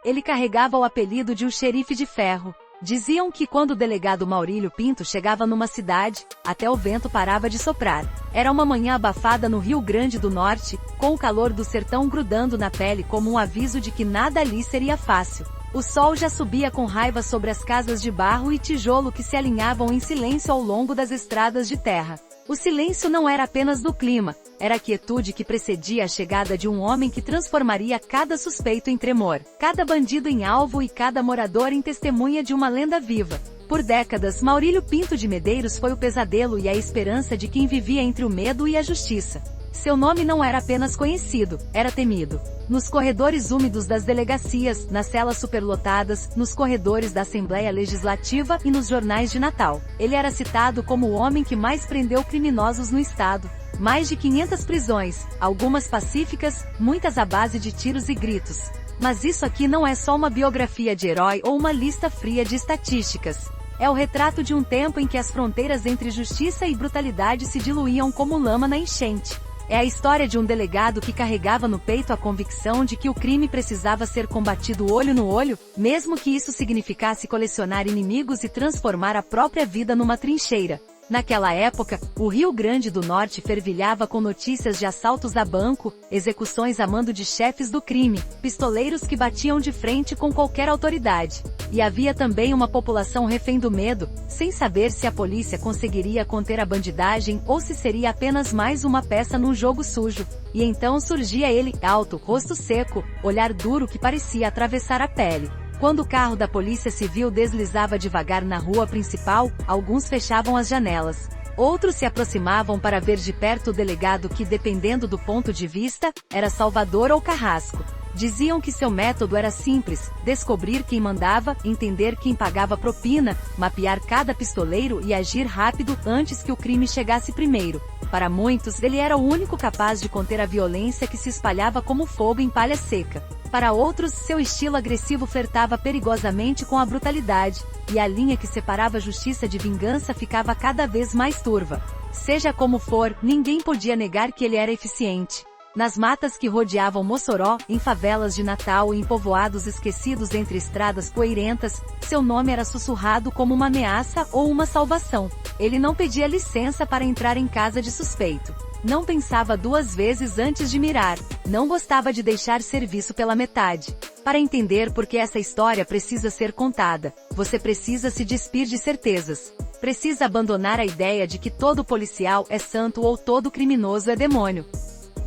Ele carregava o apelido de o xerife de ferro. Diziam que quando o delegado Maurílio Pinto chegava numa cidade, até o vento parava de soprar. Era uma manhã abafada no Rio Grande do Norte, com o calor do sertão grudando na pele como um aviso de que nada ali seria fácil. O sol já subia com raiva sobre as casas de barro e tijolo que se alinhavam em silêncio ao longo das estradas de terra. O silêncio não era apenas do clima, era a quietude que precedia a chegada de um homem que transformaria cada suspeito em tremor, cada bandido em alvo e cada morador em testemunha de uma lenda viva. Por décadas, Maurílio Pinto de Medeiros foi o pesadelo e a esperança de quem vivia entre o medo e a justiça. Seu nome não era apenas conhecido, era temido. Nos corredores úmidos das delegacias, nas celas superlotadas, nos corredores da Assembleia Legislativa e nos jornais de Natal. Ele era citado como o homem que mais prendeu criminosos no estado. Mais de 500 prisões, algumas pacíficas, muitas à base de tiros e gritos. Mas isso aqui não é só uma biografia de herói ou uma lista fria de estatísticas. É o retrato de um tempo em que as fronteiras entre justiça e brutalidade se diluíam como lama na enchente. É a história de um delegado que carregava no peito a convicção de que o crime precisava ser combatido olho no olho, mesmo que isso significasse colecionar inimigos e transformar a própria vida numa trincheira. Naquela época, o Rio Grande do Norte fervilhava com notícias de assaltos a banco, execuções a mando de chefes do crime, pistoleiros que batiam de frente com qualquer autoridade. E havia também uma população refém do medo, sem saber se a polícia conseguiria conter a bandidagem ou se seria apenas mais uma peça num jogo sujo. E então surgia ele, alto, rosto seco, olhar duro que parecia atravessar a pele. Quando o carro da Polícia Civil deslizava devagar na rua principal, alguns fechavam as janelas. Outros se aproximavam para ver de perto o delegado que, dependendo do ponto de vista, era Salvador ou Carrasco. Diziam que seu método era simples: descobrir quem mandava, entender quem pagava propina, mapear cada pistoleiro e agir rápido antes que o crime chegasse primeiro. Para muitos, ele era o único capaz de conter a violência que se espalhava como fogo em palha seca. Para outros, seu estilo agressivo flertava perigosamente com a brutalidade, e a linha que separava a justiça de vingança ficava cada vez mais turva. Seja como for, ninguém podia negar que ele era eficiente. Nas matas que rodeavam Mossoró, em favelas de Natal e em povoados esquecidos entre estradas poeirentas, seu nome era sussurrado como uma ameaça ou uma salvação. Ele não pedia licença para entrar em casa de suspeito. Não pensava duas vezes antes de mirar. Não gostava de deixar serviço pela metade. Para entender por que essa história precisa ser contada, você precisa se despir de certezas. Precisa abandonar a ideia de que todo policial é santo ou todo criminoso é demônio.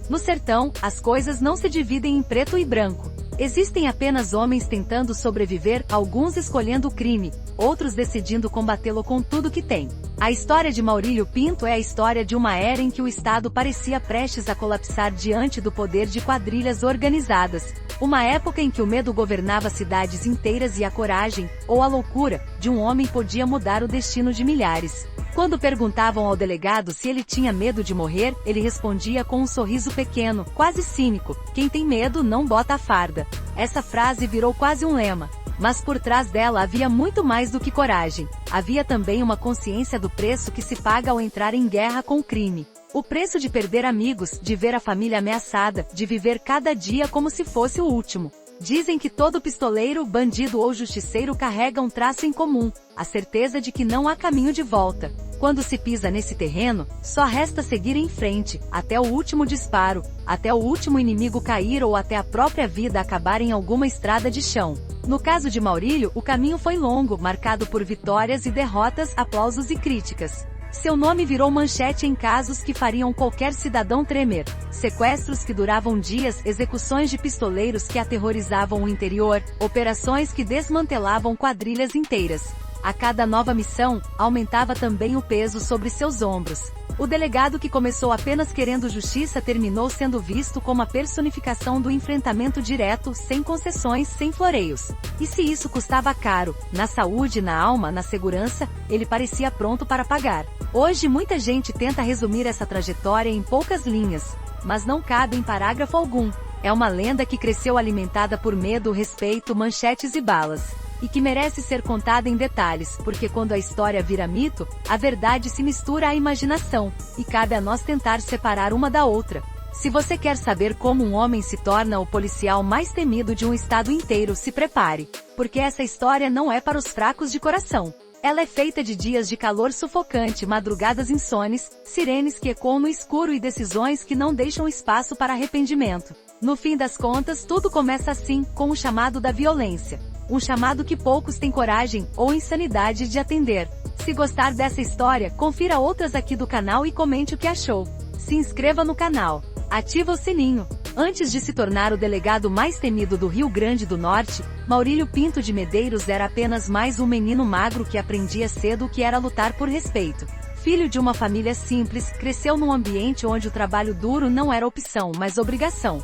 No sertão, as coisas não se dividem em preto e branco. Existem apenas homens tentando sobreviver, alguns escolhendo o crime, outros decidindo combatê-lo com tudo que têm. A história de Maurílio Pinto é a história de uma era em que o Estado parecia prestes a colapsar diante do poder de quadrilhas organizadas. Uma época em que o medo governava cidades inteiras e a coragem, ou a loucura, de um homem podia mudar o destino de milhares. Quando perguntavam ao delegado se ele tinha medo de morrer, ele respondia com um sorriso pequeno, quase cínico: quem tem medo não bota a farda. Essa frase virou quase um lema. Mas por trás dela havia muito mais do que coragem. Havia também uma consciência do preço que se paga ao entrar em guerra com o crime. O preço de perder amigos, de ver a família ameaçada, de viver cada dia como se fosse o último. Dizem que todo pistoleiro, bandido ou justiceiro carrega um traço em comum: a certeza de que não há caminho de volta. Quando se pisa nesse terreno, só resta seguir em frente, até o último disparo, até o último inimigo cair ou até a própria vida acabar em alguma estrada de chão. No caso de Maurílio, o caminho foi longo, marcado por vitórias e derrotas, aplausos e críticas. Seu nome virou manchete em casos que fariam qualquer cidadão tremer. Sequestros que duravam dias, execuções de pistoleiros que aterrorizavam o interior, operações que desmantelavam quadrilhas inteiras. A cada nova missão, aumentava também o peso sobre seus ombros. O delegado que começou apenas querendo justiça terminou sendo visto como a personificação do enfrentamento direto, sem concessões, sem floreios. E se isso custava caro, na saúde, na alma, na segurança, ele parecia pronto para pagar. Hoje muita gente tenta resumir essa trajetória em poucas linhas, mas não cabe em parágrafo algum. É uma lenda que cresceu alimentada por medo, respeito, manchetes e balas. E que merece ser contada em detalhes, porque quando a história vira mito, a verdade se mistura à imaginação, e cabe a nós tentar separar uma da outra. Se você quer saber como um homem se torna o policial mais temido de um estado inteiro, se prepare, porque essa história não é para os fracos de coração. Ela é feita de dias de calor sufocante, madrugadas insones, sirenes que ecoam no escuro e decisões que não deixam espaço para arrependimento. No fim das contas, tudo começa assim, com o chamado da violência. Um chamado que poucos têm coragem, ou insanidade de atender. Se gostar dessa história, confira outras aqui do canal e comente o que achou. Se inscreva no canal. Ativa o sininho. Antes de se tornar o delegado mais temido do Rio Grande do Norte, Maurílio Pinto de Medeiros era apenas mais um menino magro que aprendia cedo o que era lutar por respeito. Filho de uma família simples, cresceu num ambiente onde o trabalho duro não era opção, mas obrigação.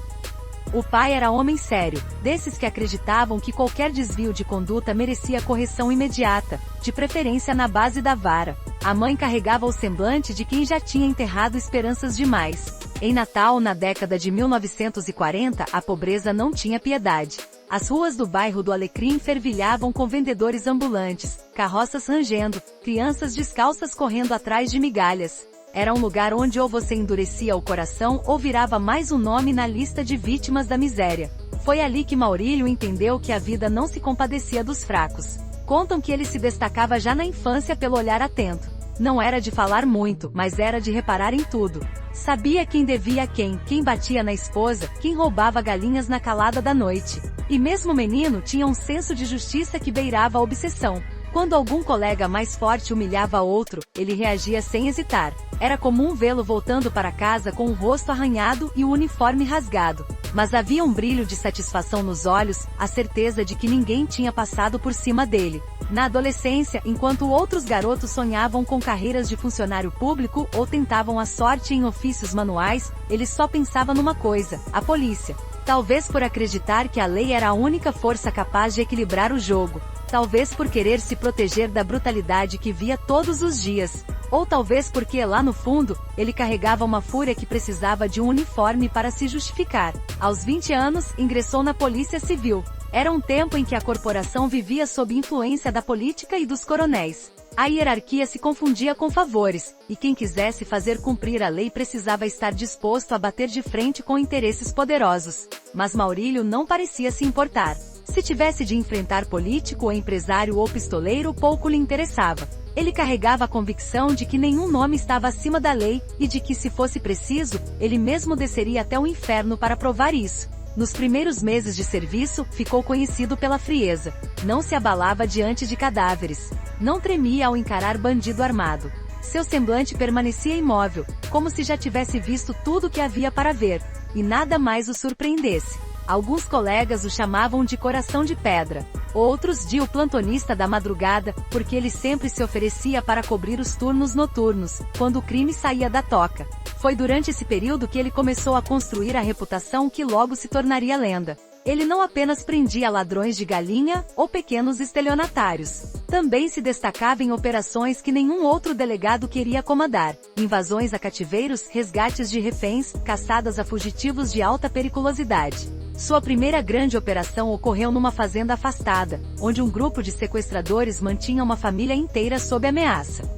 O pai era homem sério, desses que acreditavam que qualquer desvio de conduta merecia correção imediata, de preferência na base da vara. A mãe carregava o semblante de quem já tinha enterrado esperanças demais. Em Natal, na década de 1940, a pobreza não tinha piedade. As ruas do bairro do Alecrim fervilhavam com vendedores ambulantes, carroças rangendo, crianças descalças correndo atrás de migalhas. Era um lugar onde ou você endurecia o coração ou virava mais um nome na lista de vítimas da miséria. Foi ali que Maurílio entendeu que a vida não se compadecia dos fracos. Contam que ele se destacava já na infância pelo olhar atento. Não era de falar muito, mas era de reparar em tudo. Sabia quem devia a quem batia na esposa, quem roubava galinhas na calada da noite. E mesmo menino tinha um senso de justiça que beirava a obsessão. Quando algum colega mais forte humilhava outro, ele reagia sem hesitar. Era comum vê-lo voltando para casa com o rosto arranhado e o uniforme rasgado. Mas havia um brilho de satisfação nos olhos, a certeza de que ninguém tinha passado por cima dele. Na adolescência, enquanto outros garotos sonhavam com carreiras de funcionário público ou tentavam a sorte em ofícios manuais, ele só pensava numa coisa: a polícia. Talvez por acreditar que a lei era a única força capaz de equilibrar o jogo. Talvez por querer se proteger da brutalidade que via todos os dias. Ou talvez porque, lá no fundo, ele carregava uma fúria que precisava de um uniforme para se justificar. Aos 20 anos, ingressou na Polícia Civil. Era um tempo em que a corporação vivia sob influência da política e dos coronéis. A hierarquia se confundia com favores, e quem quisesse fazer cumprir a lei precisava estar disposto a bater de frente com interesses poderosos. Mas Maurílio não parecia se importar. Se tivesse de enfrentar político ou empresário ou pistoleiro, pouco lhe interessava. Ele carregava a convicção de que nenhum nome estava acima da lei, e de que, se fosse preciso, ele mesmo desceria até o inferno para provar isso. Nos primeiros meses de serviço, ficou conhecido pela frieza. Não se abalava diante de cadáveres. Não tremia ao encarar bandido armado. Seu semblante permanecia imóvel, como se já tivesse visto tudo o que havia para ver, e nada mais o surpreendesse. Alguns colegas o chamavam de coração de pedra. Outros de o plantonista da madrugada, porque ele sempre se oferecia para cobrir os turnos noturnos, quando o crime saía da toca. Foi durante esse período que ele começou a construir a reputação que logo se tornaria lenda. Ele não apenas prendia ladrões de galinha ou pequenos estelionatários. Também se destacava em operações que nenhum outro delegado queria comandar: invasões a cativeiros, resgates de reféns, caçadas a fugitivos de alta periculosidade. Sua primeira grande operação ocorreu numa fazenda afastada, onde um grupo de sequestradores mantinha uma família inteira sob ameaça.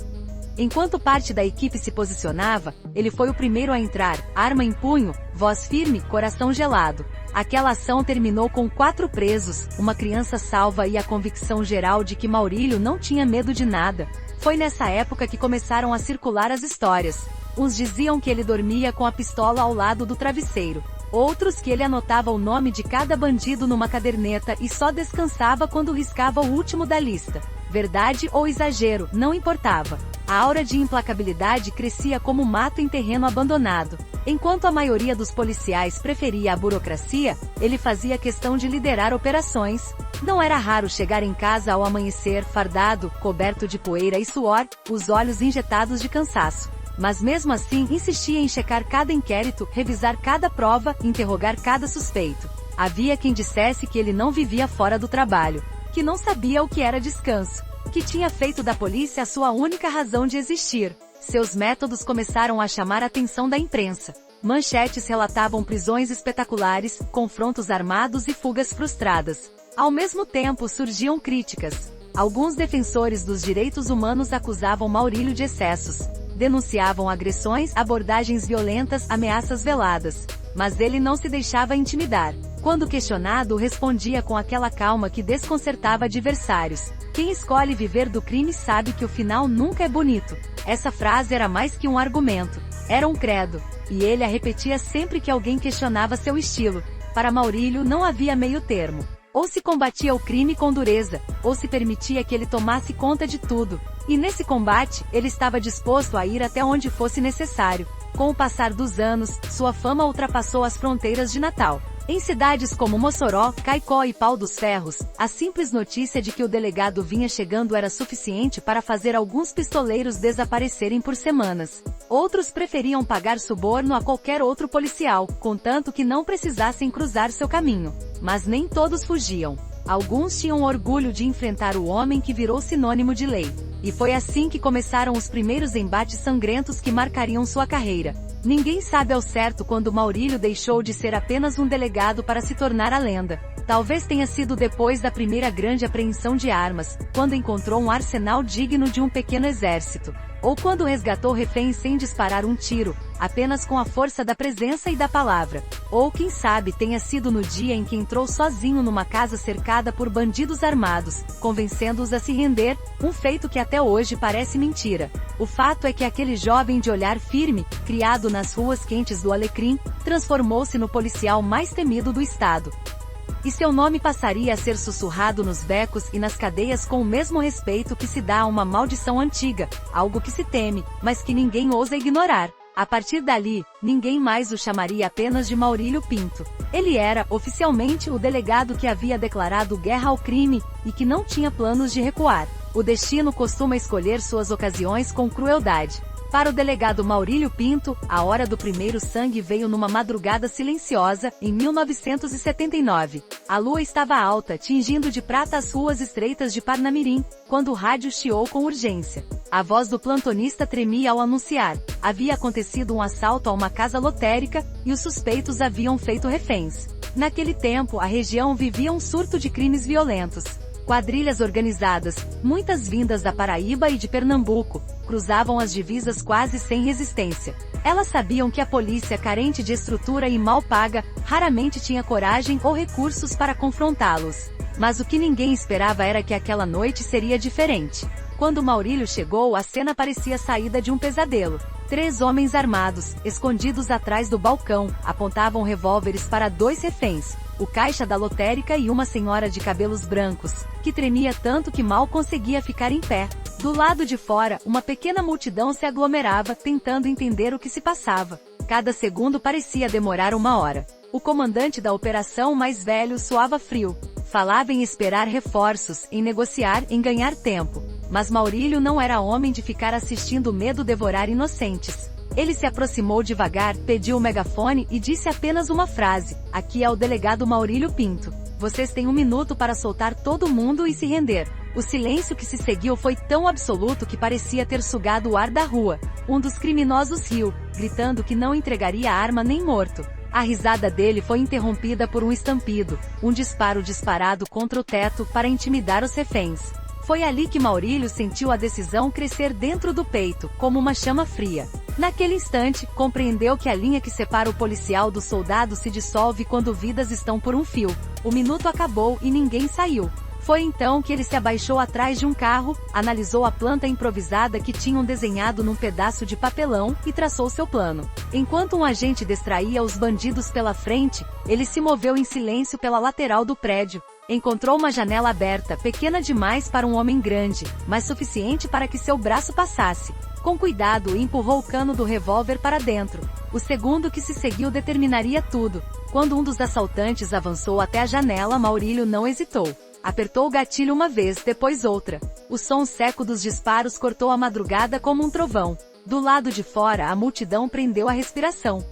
Enquanto parte da equipe se posicionava, ele foi o primeiro a entrar, arma em punho, voz firme, coração gelado. Aquela ação terminou com 4 presos, uma criança salva e a convicção geral de que Maurílio não tinha medo de nada. Foi nessa época que começaram a circular as histórias. Uns diziam que ele dormia com a pistola ao lado do travesseiro. Outros que ele anotava o nome de cada bandido numa caderneta e só descansava quando riscava o último da lista. Verdade ou exagero, não importava. A aura de implacabilidade crescia como mato em terreno abandonado. Enquanto a maioria dos policiais preferia a burocracia, ele fazia questão de liderar operações. Não era raro chegar em casa ao amanhecer, fardado, coberto de poeira e suor, os olhos injetados de cansaço. Mas mesmo assim insistia em checar cada inquérito, revisar cada prova, interrogar cada suspeito. Havia quem dissesse que ele não vivia fora do trabalho, que não sabia o que era descanso, que tinha feito da polícia a sua única razão de existir. Seus métodos começaram a chamar a atenção da imprensa. Manchetes relatavam prisões espetaculares, confrontos armados e fugas frustradas. Ao mesmo tempo surgiam críticas. Alguns defensores dos direitos humanos acusavam Maurílio de excessos. Denunciavam agressões, abordagens violentas, ameaças veladas. Mas ele não se deixava intimidar. Quando questionado, respondia com aquela calma que desconcertava adversários. Quem escolhe viver do crime sabe que o final nunca é bonito. Essa frase era mais que um argumento. Era um credo. E ele a repetia sempre que alguém questionava seu estilo. Para Maurílio não havia meio termo. Ou se combatia o crime com dureza, ou se permitia que ele tomasse conta de tudo. E nesse combate, ele estava disposto a ir até onde fosse necessário. Com o passar dos anos, sua fama ultrapassou as fronteiras de Natal. Em cidades como Mossoró, Caicó e Pau dos Ferros, a simples notícia de que o delegado vinha chegando era suficiente para fazer alguns pistoleiros desaparecerem por semanas. Outros preferiam pagar suborno a qualquer outro policial, contanto que não precisassem cruzar seu caminho. Mas nem todos fugiam. Alguns tinham orgulho de enfrentar o homem que virou sinônimo de lei. E foi assim que começaram os primeiros embates sangrentos que marcariam sua carreira. Ninguém sabe ao certo quando Maurílio deixou de ser apenas um delegado para se tornar a lenda. Talvez tenha sido depois da primeira grande apreensão de armas, quando encontrou um arsenal digno de um pequeno exército. Ou quando resgatou reféns sem disparar um tiro, apenas com a força da presença e da palavra. Ou quem sabe tenha sido no dia em que entrou sozinho numa casa cercada por bandidos armados, convencendo-os a se render, um feito que até hoje parece mentira. O fato é que aquele jovem de olhar firme, criado nas ruas quentes do Alecrim, transformou-se no policial mais temido do estado. E seu nome passaria a ser sussurrado nos becos e nas cadeias com o mesmo respeito que se dá a uma maldição antiga, algo que se teme, mas que ninguém ousa ignorar. A partir dali, ninguém mais o chamaria apenas de Maurílio Pinto. Ele era, oficialmente, o delegado que havia declarado guerra ao crime, e que não tinha planos de recuar. O destino costuma escolher suas ocasiões com crueldade. Para o delegado Maurílio Pinto, a hora do primeiro sangue veio numa madrugada silenciosa, em 1979. A lua estava alta, tingindo de prata as ruas estreitas de Parnamirim, quando o rádio chiou com urgência. A voz do plantonista tremia ao anunciar. Havia acontecido um assalto a uma casa lotérica, e os suspeitos haviam feito reféns. Naquele tempo, a região vivia um surto de crimes violentos. Quadrilhas organizadas, muitas vindas da Paraíba e de Pernambuco, cruzavam as divisas quase sem resistência. Elas sabiam que a polícia, carente de estrutura e mal paga, raramente tinha coragem ou recursos para confrontá-los. Mas o que ninguém esperava era que aquela noite seria diferente. Quando Maurílio chegou, a cena parecia saída de um pesadelo. 3 homens armados, escondidos atrás do balcão, apontavam revólveres para 2 reféns, o caixa da lotérica e uma senhora de cabelos brancos, que tremia tanto que mal conseguia ficar em pé. Do lado de fora, uma pequena multidão se aglomerava, tentando entender o que se passava. Cada segundo parecia demorar 1 hora. O comandante da operação, mais velho, suava frio. Falava em esperar reforços, em negociar, em ganhar tempo. Mas Maurílio não era homem de ficar assistindo o medo devorar inocentes. Ele se aproximou devagar, pediu o megafone e disse apenas uma frase: "Aqui é o delegado Maurílio Pinto. Vocês têm 1 minuto para soltar todo mundo e se render." O silêncio que se seguiu foi tão absoluto que parecia ter sugado o ar da rua. Um dos criminosos riu, gritando que não entregaria a arma nem morto. A risada dele foi interrompida por um estampido, um disparo disparado contra o teto para intimidar os reféns. Foi ali que Maurílio sentiu a decisão crescer dentro do peito, como uma chama fria. Naquele instante, compreendeu que a linha que separa o policial do soldado se dissolve quando vidas estão por um fio. O minuto acabou e ninguém saiu. Foi então que ele se abaixou atrás de um carro, analisou a planta improvisada que tinham desenhado num pedaço de papelão, e traçou seu plano. Enquanto um agente distraía os bandidos pela frente, ele se moveu em silêncio pela lateral do prédio. Encontrou uma janela aberta, pequena demais para um homem grande, mas suficiente para que seu braço passasse. Com cuidado, empurrou o cano do revólver para dentro. O segundo que se seguiu determinaria tudo. Quando um dos assaltantes avançou até a janela, Maurílio não hesitou. Apertou o gatilho uma vez, depois outra. O som seco dos disparos cortou a madrugada como um trovão. Do lado de fora, a multidão prendeu a respiração.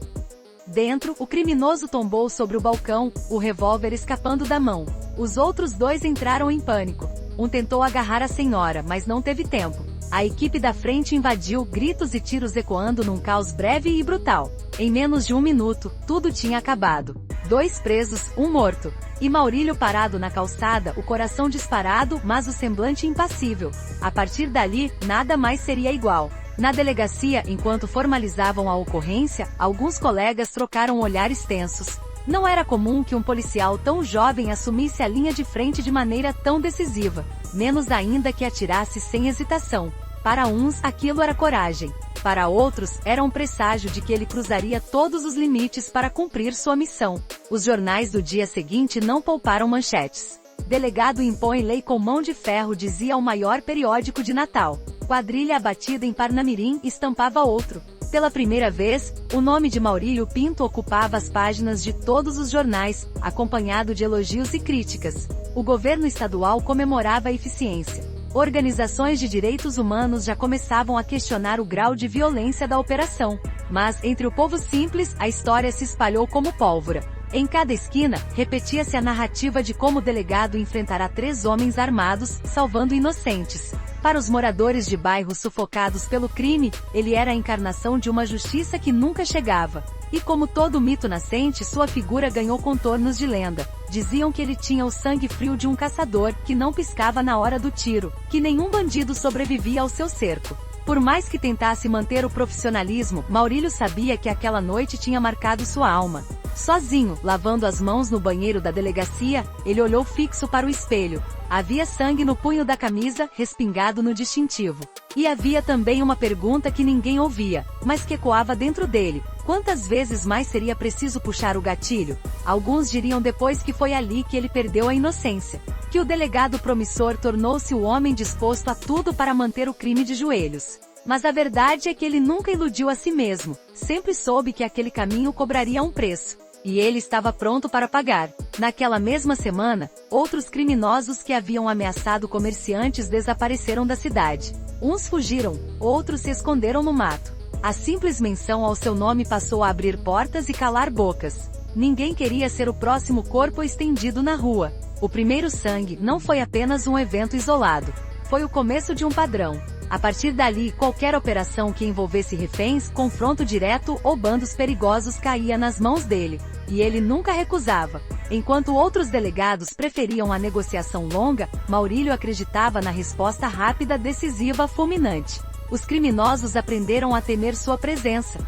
Dentro, o criminoso tombou sobre o balcão, o revólver escapando da mão. Os outros 2 entraram em pânico. Um tentou agarrar a senhora, mas não teve tempo. A equipe da frente invadiu, gritos e tiros ecoando num caos breve e brutal. Em menos de 1 minuto, tudo tinha acabado. 2 presos, 1 morto. E Maurílio parado na calçada, o coração disparado, mas o semblante impassível. A partir dali, nada mais seria igual. Na delegacia, enquanto formalizavam a ocorrência, alguns colegas trocaram olhares tensos. Não era comum que um policial tão jovem assumisse a linha de frente de maneira tão decisiva, menos ainda que atirasse sem hesitação. Para uns, aquilo era coragem. Para outros, era um presságio de que ele cruzaria todos os limites para cumprir sua missão. Os jornais do dia seguinte não pouparam manchetes. Delegado impõe lei com mão de ferro, dizia o maior periódico de Natal. Quadrilha abatida em Parnamirim, estampava outro. Pela primeira vez, o nome de Maurílio Pinto ocupava as páginas de todos os jornais, acompanhado de elogios e críticas. O governo estadual comemorava a eficiência. Organizações de direitos humanos já começavam a questionar o grau de violência da operação. Mas, entre o povo simples, a história se espalhou como pólvora. Em cada esquina, repetia-se a narrativa de como o delegado enfrentará 3 homens armados, salvando inocentes. Para os moradores de bairros sufocados pelo crime, ele era a encarnação de uma justiça que nunca chegava. E como todo mito nascente, sua figura ganhou contornos de lenda. Diziam que ele tinha o sangue frio de um caçador, que não piscava na hora do tiro, que nenhum bandido sobrevivia ao seu cerco. Por mais que tentasse manter o profissionalismo, Maurílio sabia que aquela noite tinha marcado sua alma. Sozinho, lavando as mãos no banheiro da delegacia, ele olhou fixo para o espelho. Havia sangue no punho da camisa, respingado no distintivo. E havia também uma pergunta que ninguém ouvia, mas que ecoava dentro dele. Quantas vezes mais seria preciso puxar o gatilho? Alguns diriam depois que foi ali que ele perdeu a inocência. Que o delegado promissor tornou-se o homem disposto a tudo para manter o crime de joelhos. Mas a verdade é que ele nunca iludiu a si mesmo. Sempre soube que aquele caminho cobraria um preço. E ele estava pronto para pagar. Naquela mesma semana, outros criminosos que haviam ameaçado comerciantes desapareceram da cidade. Uns fugiram, outros se esconderam no mato. A simples menção ao seu nome passou a abrir portas e calar bocas. Ninguém queria ser o próximo corpo estendido na rua. O primeiro sangue não foi apenas um evento isolado. Foi o começo de um padrão. A partir dali, qualquer operação que envolvesse reféns, confronto direto ou bandos perigosos caía nas mãos dele. E ele nunca recusava. Enquanto outros delegados preferiam a negociação longa, Maurílio acreditava na resposta rápida, decisiva, fulminante. Os criminosos aprenderam a temer sua presença.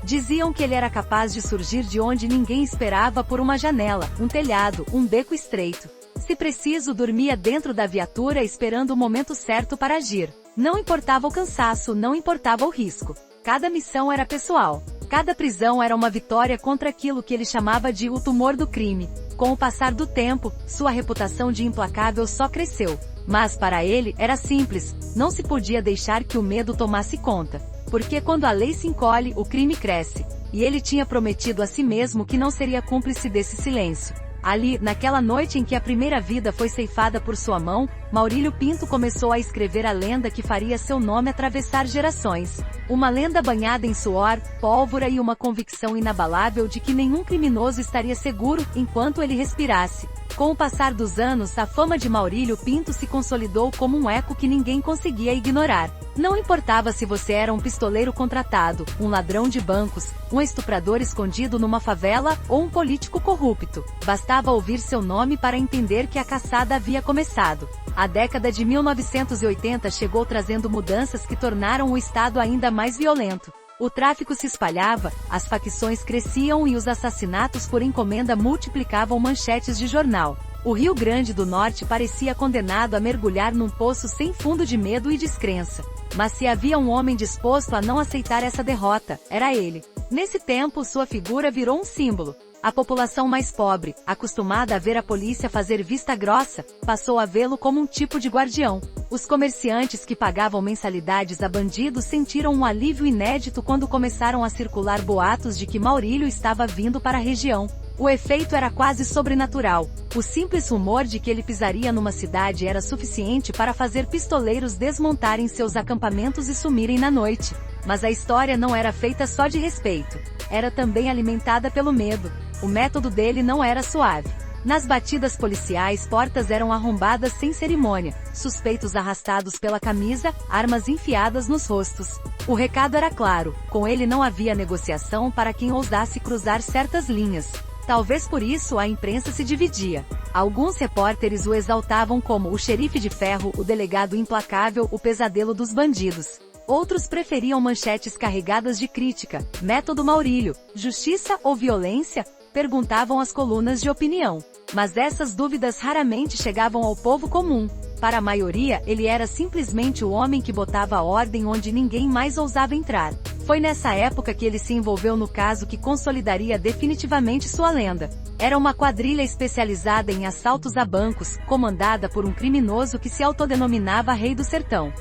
Diziam que ele era capaz de surgir de onde ninguém esperava, por uma janela, um telhado, um beco estreito. Se preciso, dormia dentro da viatura esperando o momento certo para agir. Não importava o cansaço, não importava o risco. Cada missão era pessoal. Cada prisão era uma vitória contra aquilo que ele chamava de o tumor do crime. Com o passar do tempo, sua reputação de implacável só cresceu. Mas para ele, era simples, não se podia deixar que o medo tomasse conta. Porque quando a lei se encolhe, o crime cresce. E ele tinha prometido a si mesmo que não seria cúmplice desse silêncio. Ali, naquela noite em que a primeira vida foi ceifada por sua mão, Maurílio Pinto começou a escrever a lenda que faria seu nome atravessar gerações. Uma lenda banhada em suor, pólvora e uma convicção inabalável de que nenhum criminoso estaria seguro enquanto ele respirasse. Com o passar dos anos, a fama de Maurílio Pinto se consolidou como um eco que ninguém conseguia ignorar. Não importava se você era um pistoleiro contratado, um ladrão de bancos, um estuprador escondido numa favela ou um político corrupto. Bastava ouvir seu nome para entender que a caçada havia começado. A década de 1980 chegou trazendo mudanças que tornaram o estado ainda mais violento. O tráfico se espalhava, as facções cresciam e os assassinatos por encomenda multiplicavam manchetes de jornal. O Rio Grande do Norte parecia condenado a mergulhar num poço sem fundo de medo e descrença. Mas se havia um homem disposto a não aceitar essa derrota, era ele. Nesse tempo, sua figura virou um símbolo. A população mais pobre, acostumada a ver a polícia fazer vista grossa, passou a vê-lo como um tipo de guardião. Os comerciantes que pagavam mensalidades a bandidos sentiram um alívio inédito quando começaram a circular boatos de que Maurílio estava vindo para a região. O efeito era quase sobrenatural. O simples rumor de que ele pisaria numa cidade era suficiente para fazer pistoleiros desmontarem seus acampamentos e sumirem na noite. Mas a história não era feita só de respeito. Era também alimentada pelo medo. O método dele não era suave. Nas batidas policiais, portas eram arrombadas sem cerimônia, suspeitos arrastados pela camisa, armas enfiadas nos rostos. O recado era claro, com ele não havia negociação para quem ousasse cruzar certas linhas. Talvez por isso a imprensa se dividia. Alguns repórteres o exaltavam como o xerife de ferro, o delegado implacável, o pesadelo dos bandidos. Outros preferiam manchetes carregadas de crítica. Método Maurílio, justiça ou violência? Perguntavam as colunas de opinião. Mas essas dúvidas raramente chegavam ao povo comum. Para a maioria, ele era simplesmente o homem que botava ordem onde ninguém mais ousava entrar. Foi nessa época que ele se envolveu no caso que consolidaria definitivamente sua lenda. Era uma quadrilha especializada em assaltos a bancos, comandada por um criminoso que se autodenominava Rei do Sertão.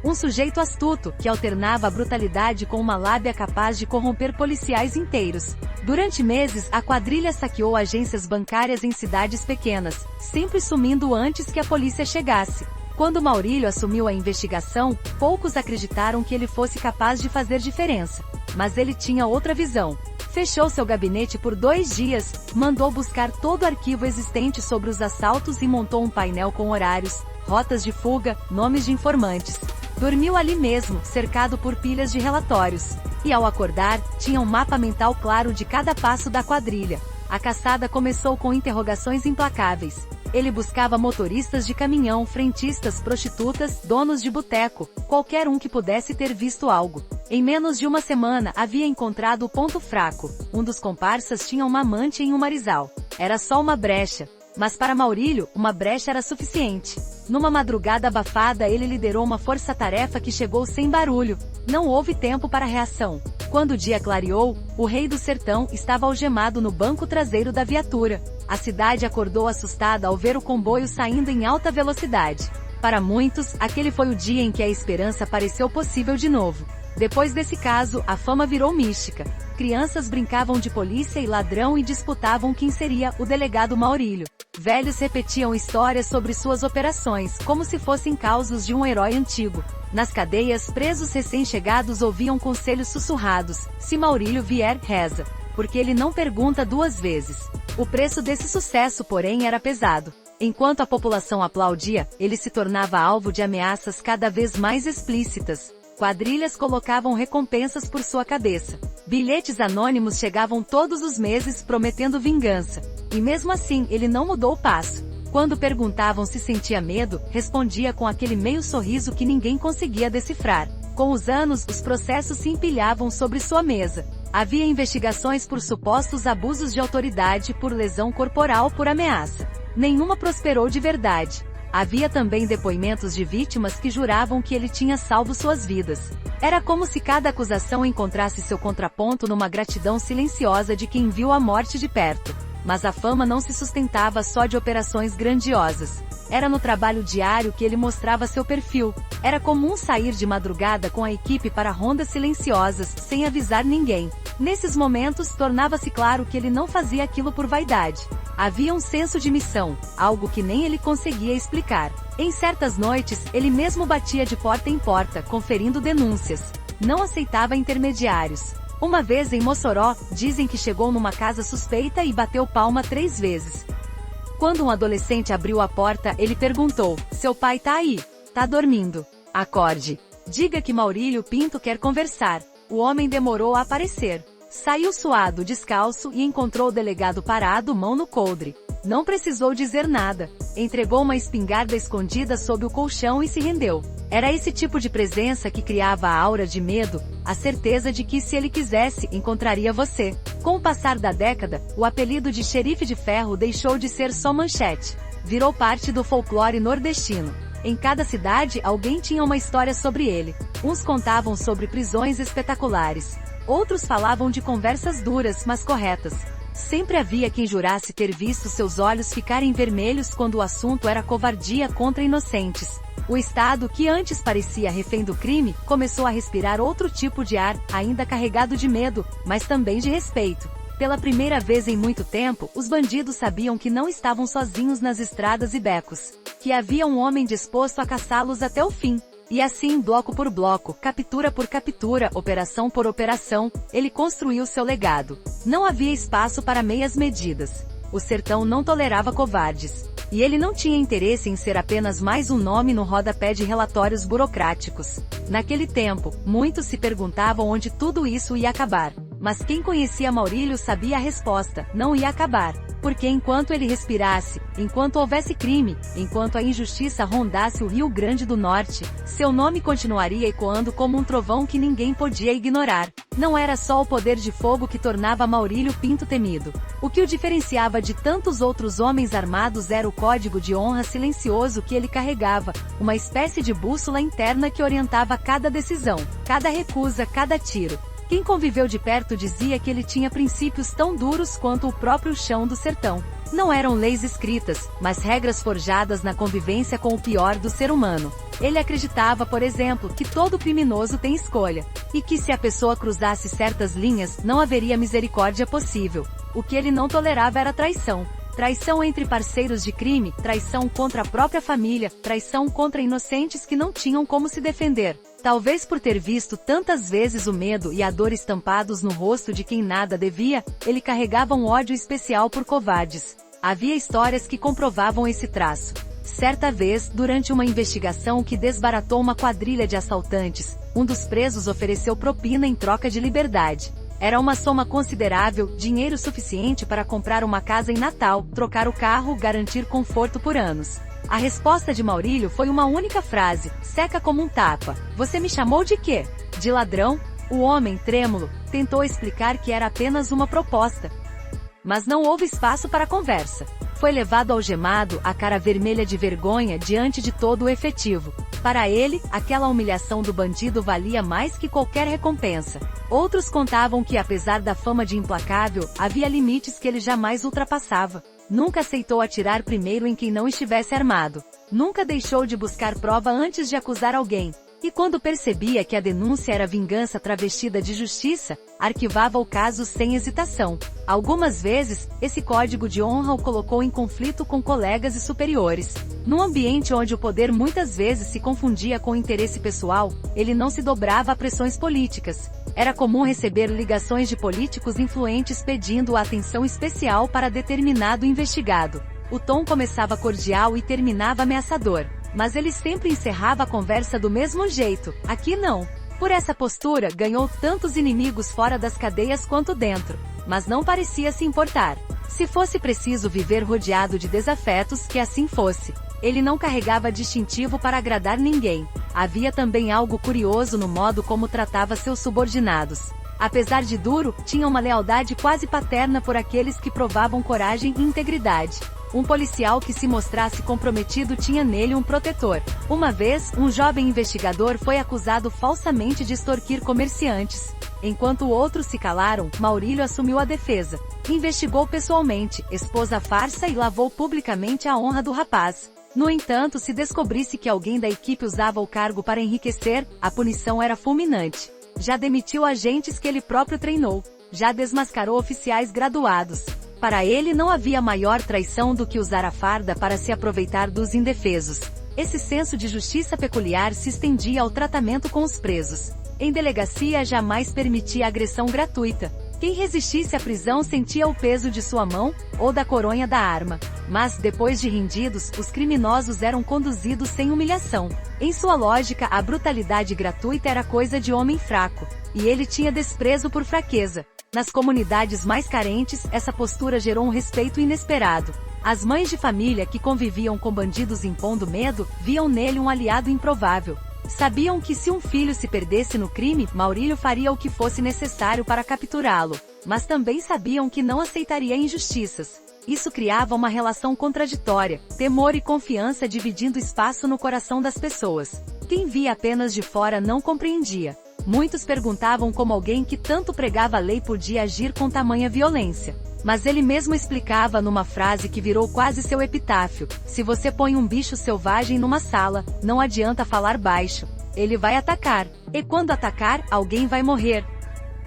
Um sujeito astuto, que alternava a brutalidade com uma lábia capaz de corromper policiais inteiros. Durante meses, a quadrilha saqueou agências bancárias em cidades pequenas, sempre sumindo antes que a polícia chegasse. Quando Maurílio assumiu a investigação, poucos acreditaram que ele fosse capaz de fazer diferença. Mas ele tinha outra visão. Fechou seu gabinete por 2 dias, mandou buscar todo o arquivo existente sobre os assaltos e montou um painel com horários, rotas de fuga, nomes de informantes. Dormiu ali mesmo, cercado por pilhas de relatórios. E ao acordar, tinha um mapa mental claro de cada passo da quadrilha. A caçada começou com interrogações implacáveis. Ele buscava motoristas de caminhão, frentistas, prostitutas, donos de boteco, qualquer um que pudesse ter visto algo. Em menos de uma semana, havia encontrado o ponto fraco. Um dos comparsas tinha uma amante em um marizal. Era só uma brecha. Mas para Maurílio, uma brecha era suficiente. Numa madrugada abafada, ele liderou uma força-tarefa que chegou sem barulho. Não houve tempo para reação. Quando o dia clareou, o Rei do Sertão estava algemado no banco traseiro da viatura. A cidade acordou assustada ao ver o comboio saindo em alta velocidade. Para muitos, aquele foi o dia em que a esperança pareceu possível de novo. Depois desse caso, a fama virou mística. Crianças brincavam de polícia e ladrão e disputavam quem seria o delegado Maurílio. Velhos repetiam histórias sobre suas operações, como se fossem causos de um herói antigo. Nas cadeias, presos recém-chegados ouviam conselhos sussurrados: se Maurílio vier, reza, porque ele não pergunta 2 vezes. O preço desse sucesso, porém, era pesado. Enquanto a população aplaudia, ele se tornava alvo de ameaças cada vez mais explícitas. Quadrilhas colocavam recompensas por sua cabeça. Bilhetes anônimos chegavam todos os meses prometendo vingança. E mesmo assim, ele não mudou o passo. Quando perguntavam se sentia medo, respondia com aquele meio sorriso que ninguém conseguia decifrar. Com os anos, os processos se empilhavam sobre sua mesa. Havia investigações por supostos abusos de autoridade, por lesão corporal, por ameaça. Nenhuma prosperou de verdade. Havia também depoimentos de vítimas que juravam que ele tinha salvo suas vidas. Era como se cada acusação encontrasse seu contraponto numa gratidão silenciosa de quem viu a morte de perto. Mas a fama não se sustentava só de operações grandiosas. Era no trabalho diário que ele mostrava seu perfil. Era comum sair de madrugada com a equipe para rondas silenciosas, sem avisar ninguém. Nesses momentos, tornava-se claro que ele não fazia aquilo por vaidade. Havia um senso de missão, algo que nem ele conseguia explicar. Em certas noites, ele mesmo batia de porta em porta, conferindo denúncias. Não aceitava intermediários. Uma vez em Mossoró, dizem que chegou numa casa suspeita e bateu palma 3 vezes. Quando um adolescente abriu a porta, ele perguntou: seu pai tá aí? Tá dormindo. Acorde. Diga que Maurílio Pinto quer conversar. O homem demorou a aparecer. Saiu suado, descalço, e encontrou o delegado parado, mão no coldre. Não precisou dizer nada. Entregou uma espingarda escondida sob o colchão e se rendeu. Era esse tipo de presença que criava a aura de medo, a certeza de que, se ele quisesse, encontraria você. Com o passar da década, o apelido de Xerife de Ferro deixou de ser só manchete. Virou parte do folclore nordestino. Em cada cidade, alguém tinha uma história sobre ele. Uns contavam sobre prisões espetaculares. Outros falavam de conversas duras, mas corretas. Sempre havia quem jurasse ter visto seus olhos ficarem vermelhos quando o assunto era covardia contra inocentes. O Estado, que antes parecia refém do crime, começou a respirar outro tipo de ar, ainda carregado de medo, mas também de respeito. Pela primeira vez em muito tempo, os bandidos sabiam que não estavam sozinhos nas estradas e becos. Que havia um homem disposto a caçá-los até o fim. E assim, bloco por bloco, captura por captura, operação por operação, ele construiu seu legado. Não havia espaço para meias medidas. O sertão não tolerava covardes. E ele não tinha interesse em ser apenas mais um nome no rodapé de relatórios burocráticos. Naquele tempo, muitos se perguntavam onde tudo isso ia acabar. Mas quem conhecia Maurílio sabia a resposta: não ia acabar. Porque enquanto ele respirasse, enquanto houvesse crime, enquanto a injustiça rondasse o Rio Grande do Norte, seu nome continuaria ecoando como um trovão que ninguém podia ignorar. Não era só o poder de fogo que tornava Maurílio Pinto temido. O que o diferenciava de tantos outros homens armados era o código de honra silencioso que ele carregava, uma espécie de bússola interna que orientava cada decisão, cada recusa, cada tiro. Quem conviveu de perto dizia que ele tinha princípios tão duros quanto o próprio chão do sertão. Não eram leis escritas, mas regras forjadas na convivência com o pior do ser humano. Ele acreditava, por exemplo, que todo criminoso tem escolha, e que se a pessoa cruzasse certas linhas, não haveria misericórdia possível. O que ele não tolerava era traição. Traição entre parceiros de crime, traição contra a própria família, traição contra inocentes que não tinham como se defender. Talvez por ter visto tantas vezes o medo e a dor estampados no rosto de quem nada devia, ele carregava um ódio especial por covardes. Havia histórias que comprovavam esse traço. Certa vez, durante uma investigação que desbaratou uma quadrilha de assaltantes, um dos presos ofereceu propina em troca de liberdade. Era uma soma considerável, dinheiro suficiente para comprar uma casa em Natal, trocar o carro, garantir conforto por anos. A resposta de Maurílio foi uma única frase, seca como um tapa: "Você me chamou de quê? De ladrão?" O homem, trêmulo, tentou explicar que era apenas uma proposta. Mas não houve espaço para conversa. Foi levado algemado, a cara vermelha de vergonha diante de todo o efetivo. Para ele, aquela humilhação do bandido valia mais que qualquer recompensa. Outros contavam que, apesar da fama de implacável, havia limites que ele jamais ultrapassava. Nunca aceitou atirar primeiro em quem não estivesse armado. Nunca deixou de buscar prova antes de acusar alguém. E quando percebia que a denúncia era vingança travestida de justiça, arquivava o caso sem hesitação. Algumas vezes, esse código de honra o colocou em conflito com colegas e superiores. Num ambiente onde o poder muitas vezes se confundia com o interesse pessoal, ele não se dobrava a pressões políticas. Era comum receber ligações de políticos influentes pedindo atenção especial para determinado investigado. O tom começava cordial e terminava ameaçador. Mas ele sempre encerrava a conversa do mesmo jeito: "Aqui não." Por essa postura, ganhou tantos inimigos fora das cadeias quanto dentro. Mas não parecia se importar. Se fosse preciso viver rodeado de desafetos, que assim fosse. Ele não carregava distintivo para agradar ninguém. Havia também algo curioso no modo como tratava seus subordinados. Apesar de duro, tinha uma lealdade quase paterna por aqueles que provavam coragem e integridade. Um policial que se mostrasse comprometido tinha nele um protetor. Uma vez, um jovem investigador foi acusado falsamente de extorquir comerciantes. Enquanto outros se calaram, Maurílio assumiu a defesa. Investigou pessoalmente, expôs a farsa e lavou publicamente a honra do rapaz. No entanto, se descobrisse que alguém da equipe usava o cargo para enriquecer, a punição era fulminante. Já demitiu agentes que ele próprio treinou. Já desmascarou oficiais graduados. Para ele não havia maior traição do que usar a farda para se aproveitar dos indefesos. Esse senso de justiça peculiar se estendia ao tratamento com os presos. Em delegacia jamais permitia agressão gratuita. Quem resistisse à prisão sentia o peso de sua mão, ou da coronha da arma. Mas, depois de rendidos, os criminosos eram conduzidos sem humilhação. Em sua lógica, a brutalidade gratuita era coisa de homem fraco. E ele tinha desprezo por fraqueza. Nas comunidades mais carentes, essa postura gerou um respeito inesperado. As mães de família que conviviam com bandidos impondo medo, viam nele um aliado improvável. Sabiam que se um filho se perdesse no crime, Maurílio faria o que fosse necessário para capturá-lo. Mas também sabiam que não aceitaria injustiças. Isso criava uma relação contraditória, temor e confiança dividindo espaço no coração das pessoas. Quem via apenas de fora não compreendia. Muitos perguntavam como alguém que tanto pregava a lei podia agir com tamanha violência. Mas ele mesmo explicava numa frase que virou quase seu epitáfio: "Se você põe um bicho selvagem numa sala, não adianta falar baixo. Ele vai atacar. E quando atacar, alguém vai morrer.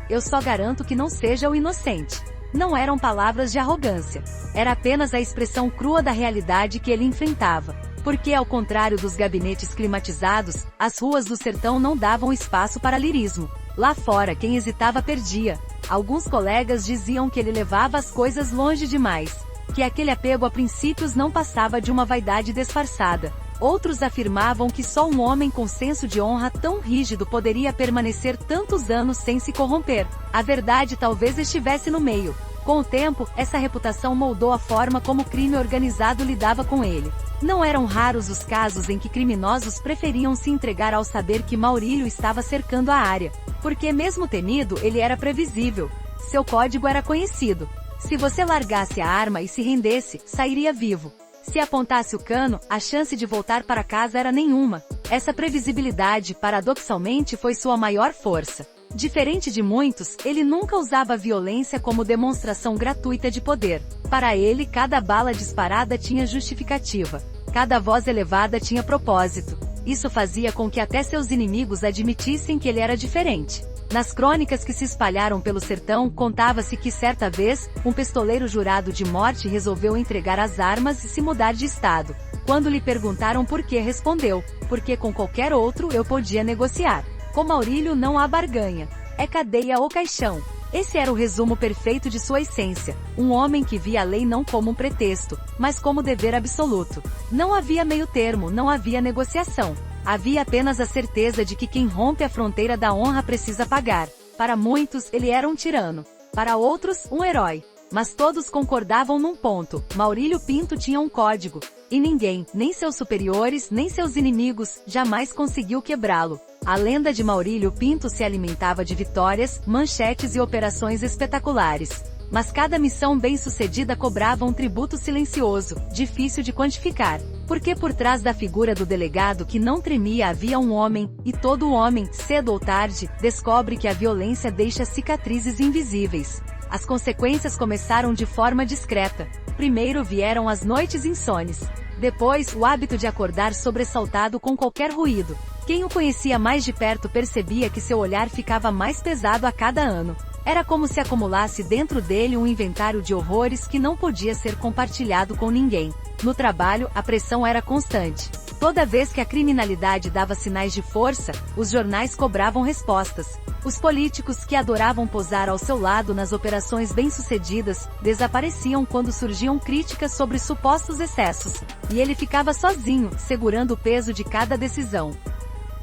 Eu só garanto que não seja o inocente." Não eram palavras de arrogância. Era apenas a expressão crua da realidade que ele enfrentava. Porque, ao contrário dos gabinetes climatizados, as ruas do sertão não davam espaço para lirismo. Lá fora, quem hesitava perdia. Alguns colegas diziam que ele levava as coisas longe demais. Que aquele apego a princípios não passava de uma vaidade disfarçada. Outros afirmavam que só um homem com senso de honra tão rígido poderia permanecer tantos anos sem se corromper. A verdade talvez estivesse no meio. Com o tempo, essa reputação moldou a forma como o crime organizado lidava com ele. Não eram raros os casos em que criminosos preferiam se entregar ao saber que Maurílio estava cercando a área. Porque mesmo temido, ele era previsível. Seu código era conhecido. Se você largasse a arma e se rendesse, sairia vivo. Se apontasse o cano, a chance de voltar para casa era nenhuma. Essa previsibilidade, paradoxalmente, foi sua maior força. Diferente de muitos, ele nunca usava a violência como demonstração gratuita de poder. Para ele, cada bala disparada tinha justificativa. Cada voz elevada tinha propósito. Isso fazia com que até seus inimigos admitissem que ele era diferente. Nas crônicas que se espalharam pelo sertão, contava-se que certa vez, um pistoleiro jurado de morte resolveu entregar as armas e se mudar de estado. Quando lhe perguntaram por que, respondeu: porque com qualquer outro eu podia negociar. Com Maurílio não há barganha. É cadeia ou caixão. Esse era o resumo perfeito de sua essência. Um homem que via a lei não como um pretexto, mas como dever absoluto. Não havia meio termo, não havia negociação. Havia apenas a certeza de que quem rompe a fronteira da honra precisa pagar. Para muitos, ele era um tirano. Para outros, um herói. Mas todos concordavam num ponto: Maurílio Pinto tinha um código. E ninguém, nem seus superiores, nem seus inimigos, jamais conseguiu quebrá-lo. A lenda de Maurílio Pinto se alimentava de vitórias, manchetes e operações espetaculares. Mas cada missão bem-sucedida cobrava um tributo silencioso, difícil de quantificar. Porque por trás da figura do delegado que não tremia havia um homem, e todo homem, cedo ou tarde, descobre que a violência deixa cicatrizes invisíveis. As consequências começaram de forma discreta. Primeiro vieram as noites insones. Depois, o hábito de acordar sobressaltado com qualquer ruído. Quem o conhecia mais de perto percebia que seu olhar ficava mais pesado a cada ano. Era como se acumulasse dentro dele um inventário de horrores que não podia ser compartilhado com ninguém. No trabalho, a pressão era constante. Toda vez que a criminalidade dava sinais de força, os jornais cobravam respostas. Os políticos que adoravam posar ao seu lado nas operações bem-sucedidas, desapareciam quando surgiam críticas sobre supostos excessos. E ele ficava sozinho, segurando o peso de cada decisão.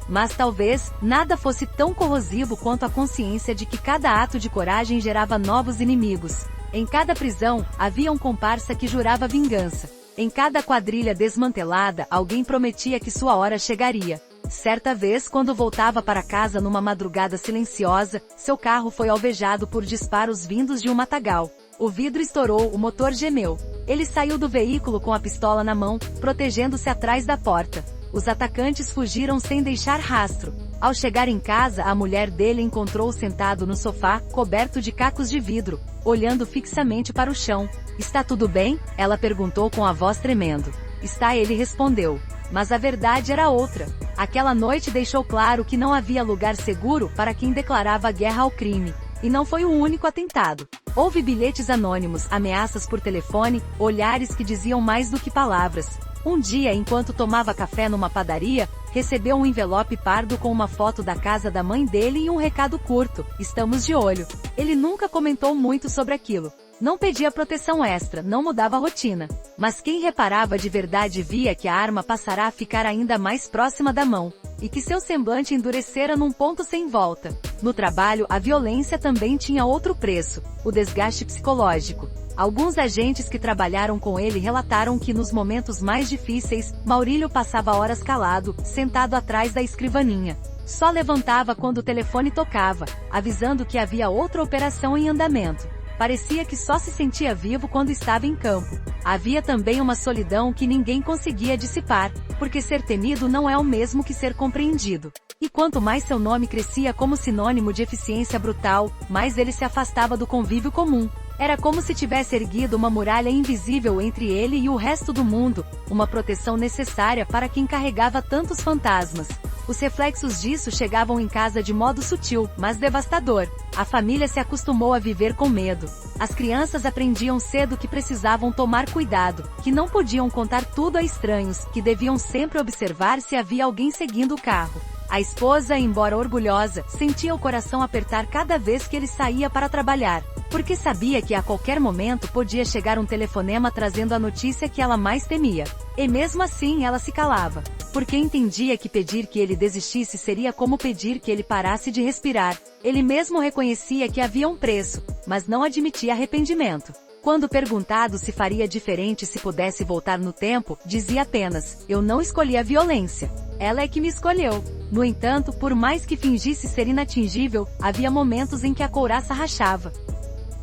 Mas talvez, nada fosse tão corrosivo quanto a consciência de que cada ato de coragem gerava novos inimigos. Em cada prisão, havia um comparsa que jurava vingança. Em cada quadrilha desmantelada, alguém prometia que sua hora chegaria. Certa vez, quando voltava para casa numa madrugada silenciosa, seu carro foi alvejado por disparos vindos de um matagal. O vidro estourou, o motor gemeu. Ele saiu do veículo com a pistola na mão, protegendo-se atrás da porta. Os atacantes fugiram sem deixar rastro. Ao chegar em casa, a mulher dele encontrou-o sentado no sofá, coberto de cacos de vidro, olhando fixamente para o chão. "Está tudo bem?" ela perguntou com a voz tremendo. "Está", ele respondeu. Mas a verdade era outra. Aquela noite deixou claro que não havia lugar seguro para quem declarava guerra ao crime. E não foi o único atentado. Houve bilhetes anônimos, ameaças por telefone, olhares que diziam mais do que palavras. Um dia, enquanto tomava café numa padaria, recebeu um envelope pardo com uma foto da casa da mãe dele e um recado curto: "Estamos de olho." Ele nunca comentou muito sobre aquilo. Não pedia proteção extra, não mudava a rotina. Mas quem reparava de verdade via que a arma passará a ficar ainda mais próxima da mão. E que seu semblante endurecera num ponto sem volta. No trabalho, a violência também tinha outro preço: o desgaste psicológico. Alguns agentes que trabalharam com ele relataram que nos momentos mais difíceis, Maurílio passava horas calado, sentado atrás da escrivaninha. Só levantava quando o telefone tocava, avisando que havia outra operação em andamento. Parecia que só se sentia vivo quando estava em campo. Havia também uma solidão que ninguém conseguia dissipar, porque ser temido não é o mesmo que ser compreendido. E quanto mais seu nome crescia como sinônimo de eficiência brutal, mais ele se afastava do convívio comum. Era como se tivesse erguido uma muralha invisível entre ele e o resto do mundo, uma proteção necessária para quem carregava tantos fantasmas. Os reflexos disso chegavam em casa de modo sutil, mas devastador. A família se acostumou a viver com medo. As crianças aprendiam cedo que precisavam tomar cuidado, que não podiam contar tudo a estranhos, que deviam sempre observar se havia alguém seguindo o carro. A esposa, embora orgulhosa, sentia o coração apertar cada vez que ele saía para trabalhar, porque sabia que a qualquer momento podia chegar um telefonema trazendo a notícia que ela mais temia. E mesmo assim ela se calava, porque entendia que pedir que ele desistisse seria como pedir que ele parasse de respirar. Ele mesmo reconhecia que havia um preço, mas não admitia arrependimento. Quando perguntado se faria diferente se pudesse voltar no tempo, dizia apenas: eu não escolhi a violência. Ela é que me escolheu. No entanto, por mais que fingisse ser inatingível, havia momentos em que a couraça rachava.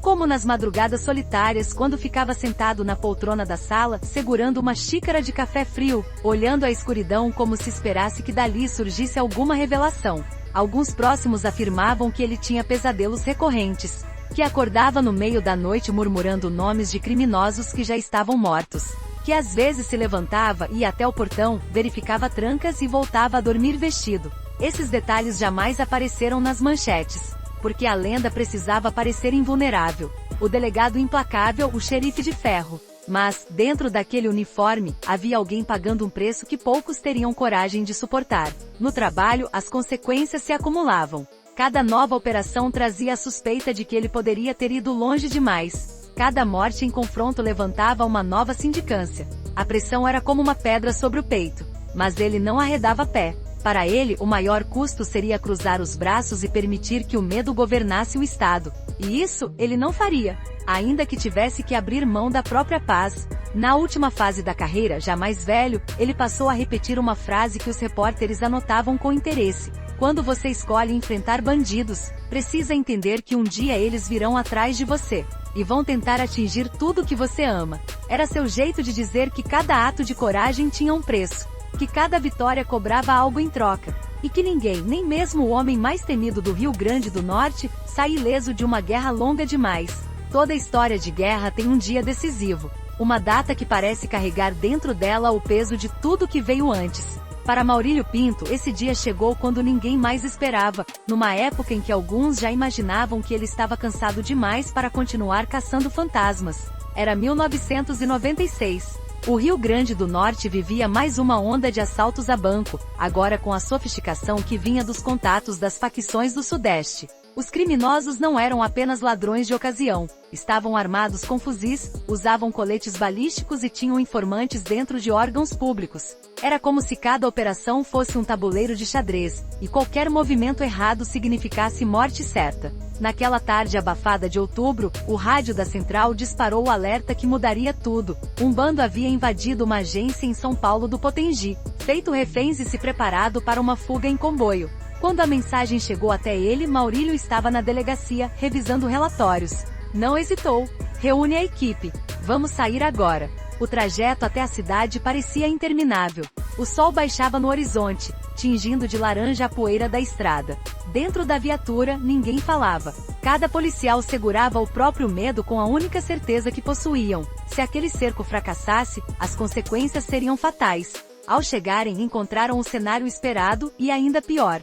Como nas madrugadas solitárias quando ficava sentado na poltrona da sala, segurando uma xícara de café frio, olhando a escuridão como se esperasse que dali surgisse alguma revelação. Alguns próximos afirmavam que ele tinha pesadelos recorrentes, que acordava no meio da noite murmurando nomes de criminosos que já estavam mortos, que às vezes se levantava e ia até o portão, verificava trancas e voltava a dormir vestido. Esses detalhes jamais apareceram nas manchetes, porque a lenda precisava parecer invulnerável. O delegado implacável, o xerife de ferro. Mas, dentro daquele uniforme, havia alguém pagando um preço que poucos teriam coragem de suportar. No trabalho, as consequências se acumulavam. Cada nova operação trazia a suspeita de que ele poderia ter ido longe demais. Cada morte em confronto levantava uma nova sindicância. A pressão era como uma pedra sobre o peito. Mas ele não arredava pé. Para ele, o maior custo seria cruzar os braços e permitir que o medo governasse o Estado. E isso, ele não faria, ainda que tivesse que abrir mão da própria paz. Na última fase da carreira, já mais velho, ele passou a repetir uma frase que os repórteres anotavam com interesse: quando você escolhe enfrentar bandidos, precisa entender que um dia eles virão atrás de você e vão tentar atingir tudo que você ama. Era seu jeito de dizer que cada ato de coragem tinha um preço, que cada vitória cobrava algo em troca, e que ninguém, nem mesmo o homem mais temido do Rio Grande do Norte, sai ileso de uma guerra longa demais. Toda história de guerra tem um dia decisivo, uma data que parece carregar dentro dela o peso de tudo que veio antes. Para Maurílio Pinto, esse dia chegou quando ninguém mais esperava, numa época em que alguns já imaginavam que ele estava cansado demais para continuar caçando fantasmas. Era 1996. O Rio Grande do Norte vivia mais uma onda de assaltos a banco, agora com a sofisticação que vinha dos contatos das facções do Sudeste. Os criminosos não eram apenas ladrões de ocasião, estavam armados com fuzis, usavam coletes balísticos e tinham informantes dentro de órgãos públicos. Era como se cada operação fosse um tabuleiro de xadrez, e qualquer movimento errado significasse morte certa. Naquela tarde abafada de outubro, o rádio da central disparou o alerta que mudaria tudo. Um bando havia invadido uma agência em São Paulo do Potengi, feito reféns e se preparado para uma fuga em comboio. Quando a mensagem chegou até ele, Maurílio estava na delegacia, revisando relatórios. Não hesitou. Reúne a equipe. Vamos sair agora. O trajeto até a cidade parecia interminável. O sol baixava no horizonte, tingindo de laranja a poeira da estrada. Dentro da viatura, ninguém falava. Cada policial segurava o próprio medo com a única certeza que possuíam: se aquele cerco fracassasse, as consequências seriam fatais. Ao chegarem, encontraram o cenário esperado, e ainda pior.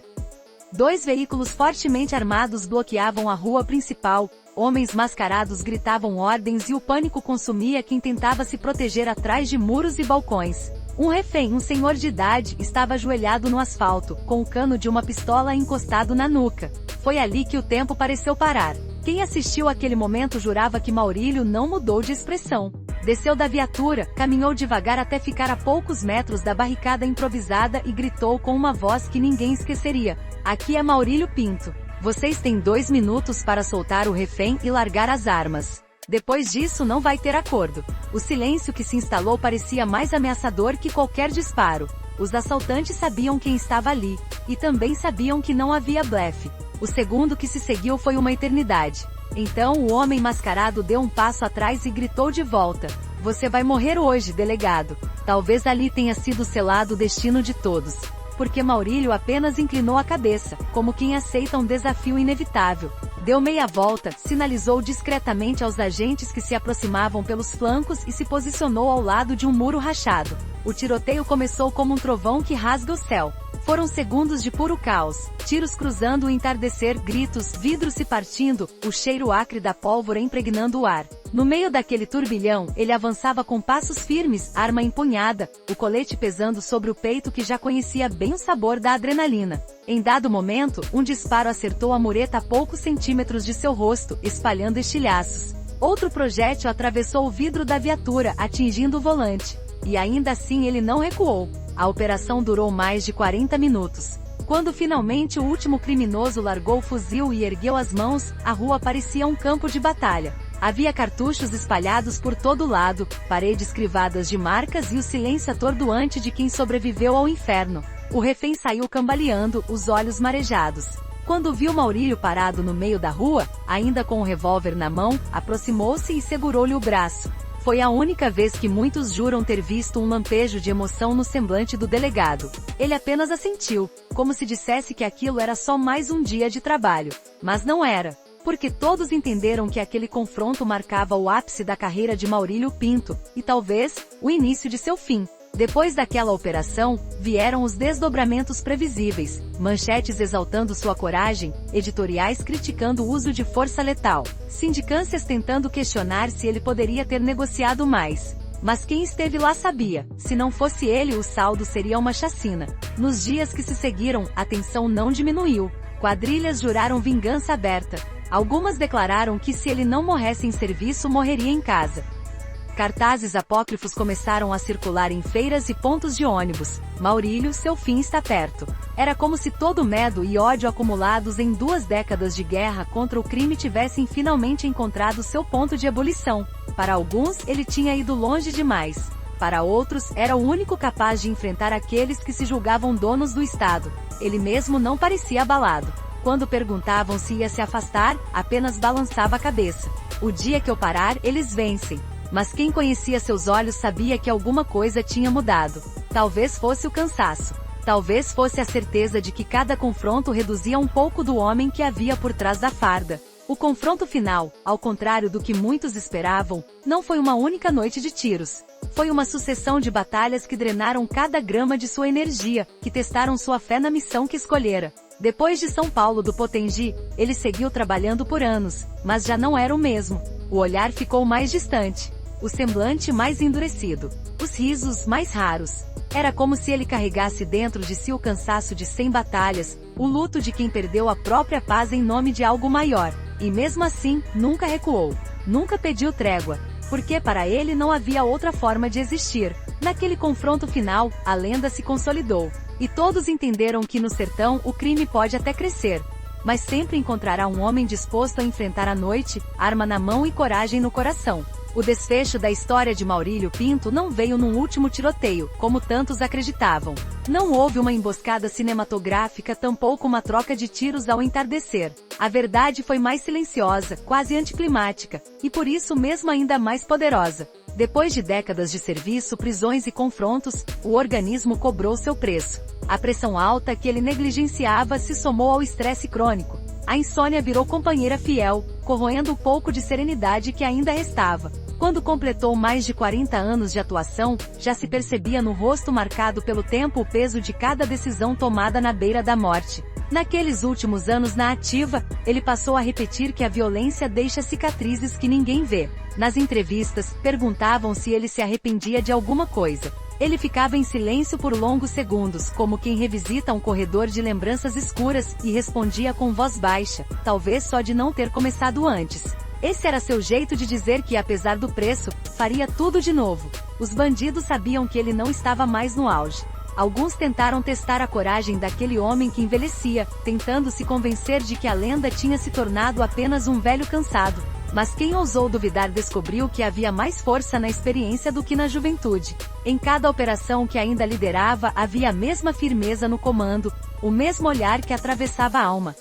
2 veículos fortemente armados bloqueavam a rua principal, homens mascarados gritavam ordens e o pânico consumia quem tentava se proteger atrás de muros e balcões. Um refém, um senhor de idade, estava ajoelhado no asfalto, com o cano de uma pistola encostado na nuca. Foi ali que o tempo pareceu parar. Quem assistiu àquele momento jurava que Maurílio não mudou de expressão. Desceu da viatura, caminhou devagar até ficar a poucos metros da barricada improvisada e gritou com uma voz que ninguém esqueceria: aqui é Maurílio Pinto. Vocês têm 2 minutos para soltar o refém e largar as armas. Depois disso não vai ter acordo. O silêncio que se instalou parecia mais ameaçador que qualquer disparo. Os assaltantes sabiam quem estava ali, e também sabiam que não havia blefe. O segundo que se seguiu foi uma eternidade. Então o homem mascarado deu um passo atrás e gritou de volta: você vai morrer hoje, delegado. Talvez ali tenha sido selado o destino de todos. Porque Maurílio apenas inclinou a cabeça, como quem aceita um desafio inevitável. Deu meia volta, sinalizou discretamente aos agentes que se aproximavam pelos flancos e se posicionou ao lado de um muro rachado. O tiroteio começou como um trovão que rasga o céu. Foram segundos de puro caos, tiros cruzando o entardecer, gritos, vidros se partindo, o cheiro acre da pólvora impregnando o ar. No meio daquele turbilhão, ele avançava com passos firmes, arma empunhada, o colete pesando sobre o peito que já conhecia bem o sabor da adrenalina. Em dado momento, um disparo acertou a mureta a poucos centímetros de seu rosto, espalhando estilhaços. Outro projétil atravessou o vidro da viatura, atingindo o volante. E ainda assim ele não recuou. A operação durou mais de 40 minutos. Quando finalmente o último criminoso largou o fuzil e ergueu as mãos, a rua parecia um campo de batalha. Havia cartuchos espalhados por todo lado, paredes crivadas de marcas e o silêncio atordoante de quem sobreviveu ao inferno. O refém saiu cambaleando, os olhos marejados. Quando viu Maurílio parado no meio da rua, ainda com o revólver na mão, aproximou-se e segurou-lhe o braço. Foi a única vez que muitos juram ter visto um lampejo de emoção no semblante do delegado. Ele apenas assentiu, como se dissesse que aquilo era só mais um dia de trabalho. Mas não era. Porque todos entenderam que aquele confronto marcava o ápice da carreira de Maurílio Pinto, e talvez, o início de seu fim. Depois daquela operação, vieram os desdobramentos previsíveis, manchetes exaltando sua coragem, editoriais criticando o uso de força letal, sindicâncias tentando questionar se ele poderia ter negociado mais. Mas quem esteve lá sabia, se não fosse ele o saldo seria uma chacina. Nos dias que se seguiram, a tensão não diminuiu. Quadrilhas juraram vingança aberta. Algumas declararam que se ele não morresse em serviço morreria em casa. Cartazes apócrifos começaram a circular em feiras e pontos de ônibus. Maurílio, seu fim está perto. Era como se todo o medo e ódio acumulados em 2 décadas de guerra contra o crime tivessem finalmente encontrado seu ponto de ebulição. Para alguns, ele tinha ido longe demais. Para outros, era o único capaz de enfrentar aqueles que se julgavam donos do Estado. Ele mesmo não parecia abalado. Quando perguntavam se ia se afastar, apenas balançava a cabeça. O dia que eu parar, eles vencem. Mas quem conhecia seus olhos sabia que alguma coisa tinha mudado. Talvez fosse o cansaço. Talvez fosse a certeza de que cada confronto reduzia um pouco do homem que havia por trás da farda. O confronto final, ao contrário do que muitos esperavam, não foi uma única noite de tiros. Foi uma sucessão de batalhas que drenaram cada grama de sua energia, que testaram sua fé na missão que escolhera. Depois de São Paulo do Potengi, ele seguiu trabalhando por anos, mas já não era o mesmo. O olhar ficou mais distante. O semblante mais endurecido. Os risos mais raros. Era como se ele carregasse dentro de si o cansaço de 100 batalhas, o luto de quem perdeu a própria paz em nome de algo maior. E mesmo assim, nunca recuou. Nunca pediu trégua. Porque para ele não havia outra forma de existir. Naquele confronto final, a lenda se consolidou. E todos entenderam que no sertão o crime pode até crescer. Mas sempre encontrará um homem disposto a enfrentar a noite, arma na mão e coragem no coração. O desfecho da história de Maurílio Pinto não veio num último tiroteio, como tantos acreditavam. Não houve uma emboscada cinematográfica, tampouco uma troca de tiros ao entardecer. A verdade foi mais silenciosa, quase anticlimática, e por isso mesmo ainda mais poderosa. Depois de décadas de serviço, prisões e confrontos, o organismo cobrou seu preço. A pressão alta que ele negligenciava se somou ao estresse crônico. A insônia virou companheira fiel, corroendo o pouco de serenidade que ainda restava. Quando completou mais de 40 anos de atuação, já se percebia no rosto marcado pelo tempo o peso de cada decisão tomada na beira da morte. Naqueles últimos anos na ativa, ele passou a repetir que a violência deixa cicatrizes que ninguém vê. Nas entrevistas, perguntavam se ele se arrependia de alguma coisa. Ele ficava em silêncio por longos segundos, como quem revisita um corredor de lembranças escuras, e respondia com voz baixa, talvez só de não ter começado antes. Esse era seu jeito de dizer que, apesar do preço, faria tudo de novo. Os bandidos sabiam que ele não estava mais no auge. Alguns tentaram testar a coragem daquele homem que envelhecia, tentando se convencer de que a lenda tinha se tornado apenas um velho cansado. Mas quem ousou duvidar descobriu que havia mais força na experiência do que na juventude. Em cada operação que ainda liderava havia a mesma firmeza no comando, o mesmo olhar que atravessava a alma.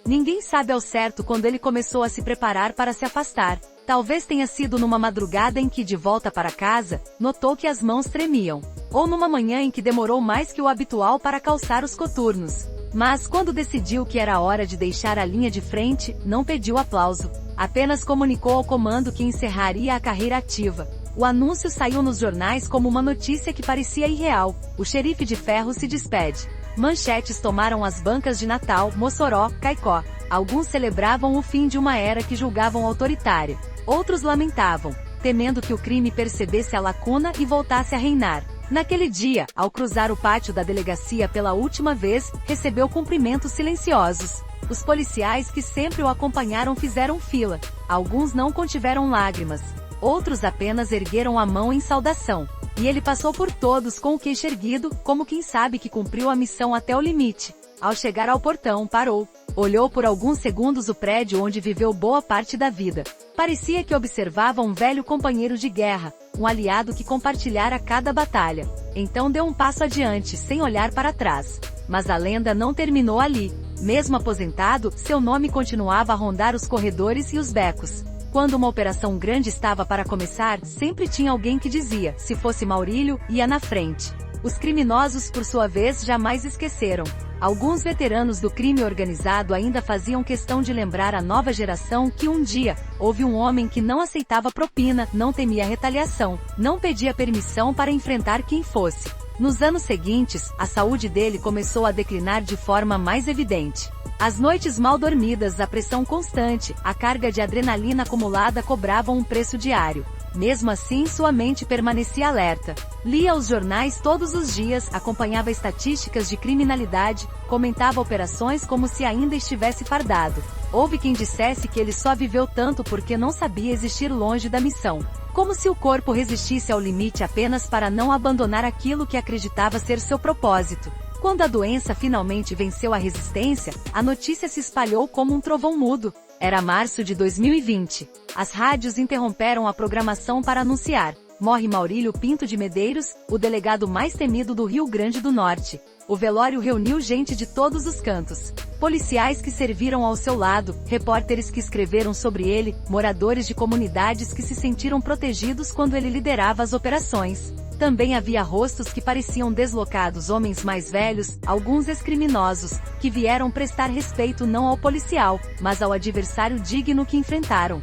Ninguém sabe ao certo quando ele começou a se preparar para se afastar. Talvez tenha sido numa madrugada em que, de volta para casa, notou que as mãos tremiam. Ou numa manhã em que demorou mais que o habitual para calçar os coturnos. Mas quando decidiu que era hora de deixar a linha de frente, não pediu aplauso. Apenas comunicou ao comando que encerraria a carreira ativa. O anúncio saiu nos jornais como uma notícia que parecia irreal. O xerife de ferro se despede. Manchetes tomaram as bancas de Natal, Mossoró, Caicó. Alguns celebravam o fim de uma era que julgavam autoritária. Outros lamentavam, temendo que o crime percebesse a lacuna e voltasse a reinar. Naquele dia, ao cruzar o pátio da delegacia pela última vez, recebeu cumprimentos silenciosos. Os policiais que sempre o acompanharam fizeram fila. Alguns não contiveram lágrimas. Outros apenas ergueram a mão em saudação. e ele passou por todos com o queixo erguido, como quem sabe que cumpriu a missão até o limite. Ao chegar ao portão, parou. Olhou por alguns segundos o prédio onde viveu boa parte da vida. Parecia que observava um velho companheiro de guerra, um aliado que compartilhara cada batalha. Então deu um passo adiante, sem olhar para trás. Mas a lenda não terminou ali. Mesmo aposentado, seu nome continuava a rondar os corredores e os becos. Quando uma operação grande estava para começar, sempre tinha alguém que dizia, se fosse Maurílio, ia na frente. Os criminosos, por sua vez, jamais esqueceram. Alguns veteranos do crime organizado ainda faziam questão de lembrar à nova geração que um dia, houve um homem que não aceitava propina, não temia retaliação, não pedia permissão para enfrentar quem fosse. Nos anos seguintes, a saúde dele começou a declinar de forma mais evidente. As noites mal dormidas, a pressão constante, a carga de adrenalina acumulada cobravam um preço diário. Mesmo assim, sua mente permanecia alerta. Lia os jornais todos os dias, acompanhava estatísticas de criminalidade, comentava operações como se ainda estivesse fardado. Houve quem dissesse que ele só viveu tanto porque não sabia existir longe da missão. Como se o corpo resistisse ao limite apenas para não abandonar aquilo que acreditava ser seu propósito. Quando a doença finalmente venceu a resistência, a notícia se espalhou como um trovão mudo. Era março de 2020. As rádios interromperam a programação para anunciar: morre Maurílio Pinto de Medeiros, o delegado mais temido do Rio Grande do Norte. O velório reuniu gente de todos os cantos. Policiais que serviram ao seu lado, repórteres que escreveram sobre ele, moradores de comunidades que se sentiram protegidos quando ele liderava as operações. Também havia rostos que pareciam deslocados, homens mais velhos, alguns ex-criminosos, que vieram prestar respeito não ao policial, mas ao adversário digno que enfrentaram.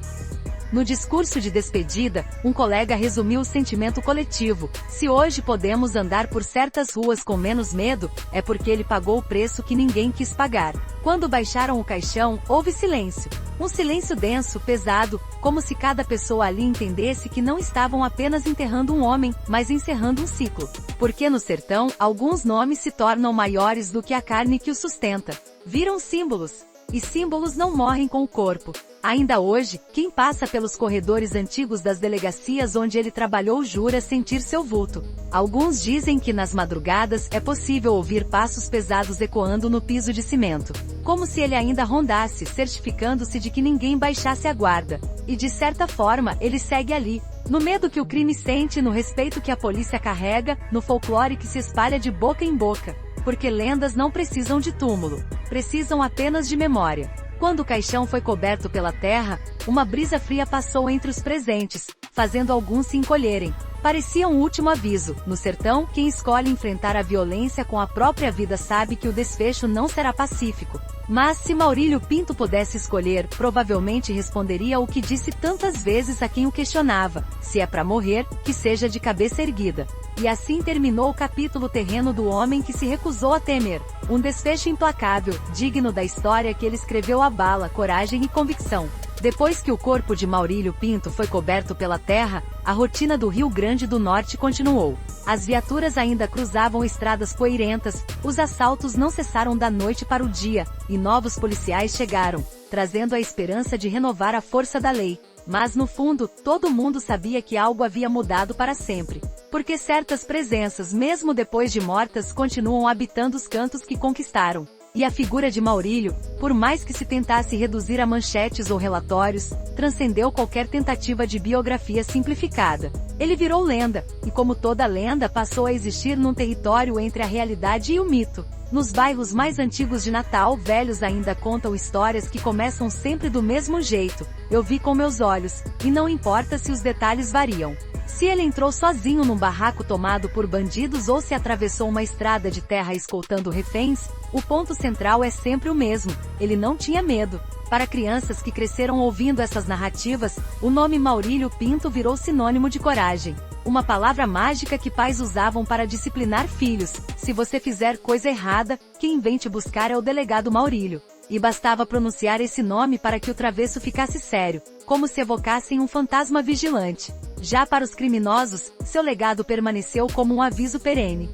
No discurso de despedida, um colega resumiu o sentimento coletivo: se hoje podemos andar por certas ruas com menos medo, é porque ele pagou o preço que ninguém quis pagar. Quando baixaram o caixão, houve silêncio. Um silêncio denso, pesado, como se cada pessoa ali entendesse que não estavam apenas enterrando um homem, mas encerrando um ciclo. Porque no sertão, alguns nomes se tornam maiores do que a carne que os sustenta. Viram símbolos. E símbolos não morrem com o corpo. Ainda hoje, quem passa pelos corredores antigos das delegacias onde ele trabalhou jura sentir seu vulto. Alguns dizem que nas madrugadas é possível ouvir passos pesados ecoando no piso de cimento. Como se ele ainda rondasse, certificando-se de que ninguém baixasse a guarda. E de certa forma, ele segue ali. No medo que o crime sente, no respeito que a polícia carrega, no folclore que se espalha de boca em boca. Porque lendas não precisam de túmulo. Precisam apenas de memória. Quando o caixão foi coberto pela terra, uma brisa fria passou entre os presentes, fazendo alguns se encolherem. Parecia um último aviso: no sertão, quem escolhe enfrentar a violência com a própria vida sabe que o desfecho não será pacífico. Mas se Maurílio Pinto pudesse escolher, provavelmente responderia o que disse tantas vezes a quem o questionava: se é para morrer, que seja de cabeça erguida. E assim terminou o capítulo terreno do homem que se recusou a temer. Um desfecho implacável, digno da história que ele escreveu a bala, coragem e convicção. Depois que o corpo de Maurílio Pinto foi coberto pela terra, a rotina do Rio Grande do Norte continuou. As viaturas ainda cruzavam estradas poeirentas, os assaltos não cessaram da noite para o dia, e novos policiais chegaram, trazendo a esperança de renovar a força da lei. Mas no fundo, todo mundo sabia que algo havia mudado para sempre. Porque certas presenças, mesmo depois de mortas, continuam habitando os cantos que conquistaram. E a figura de Maurílio, por mais que se tentasse reduzir a manchetes ou relatórios, transcendeu qualquer tentativa de biografia simplificada. Ele virou lenda, e como toda lenda passou a existir num território entre a realidade e o mito. Nos bairros mais antigos de Natal, velhos ainda contam histórias que começam sempre do mesmo jeito: eu vi com meus olhos, e não importa se os detalhes variam. Se ele entrou sozinho num barraco tomado por bandidos ou se atravessou uma estrada de terra escoltando reféns, o ponto central é sempre o mesmo: ele não tinha medo. Para crianças que cresceram ouvindo essas narrativas, o nome Maurílio Pinto virou sinônimo de coragem. Uma palavra mágica que pais usavam para disciplinar filhos: se você fizer coisa errada, quem vem te buscar é o delegado Maurílio. E bastava pronunciar esse nome para que o travesso ficasse sério, como se evocassem um fantasma vigilante. Já para os criminosos, seu legado permaneceu como um aviso perene.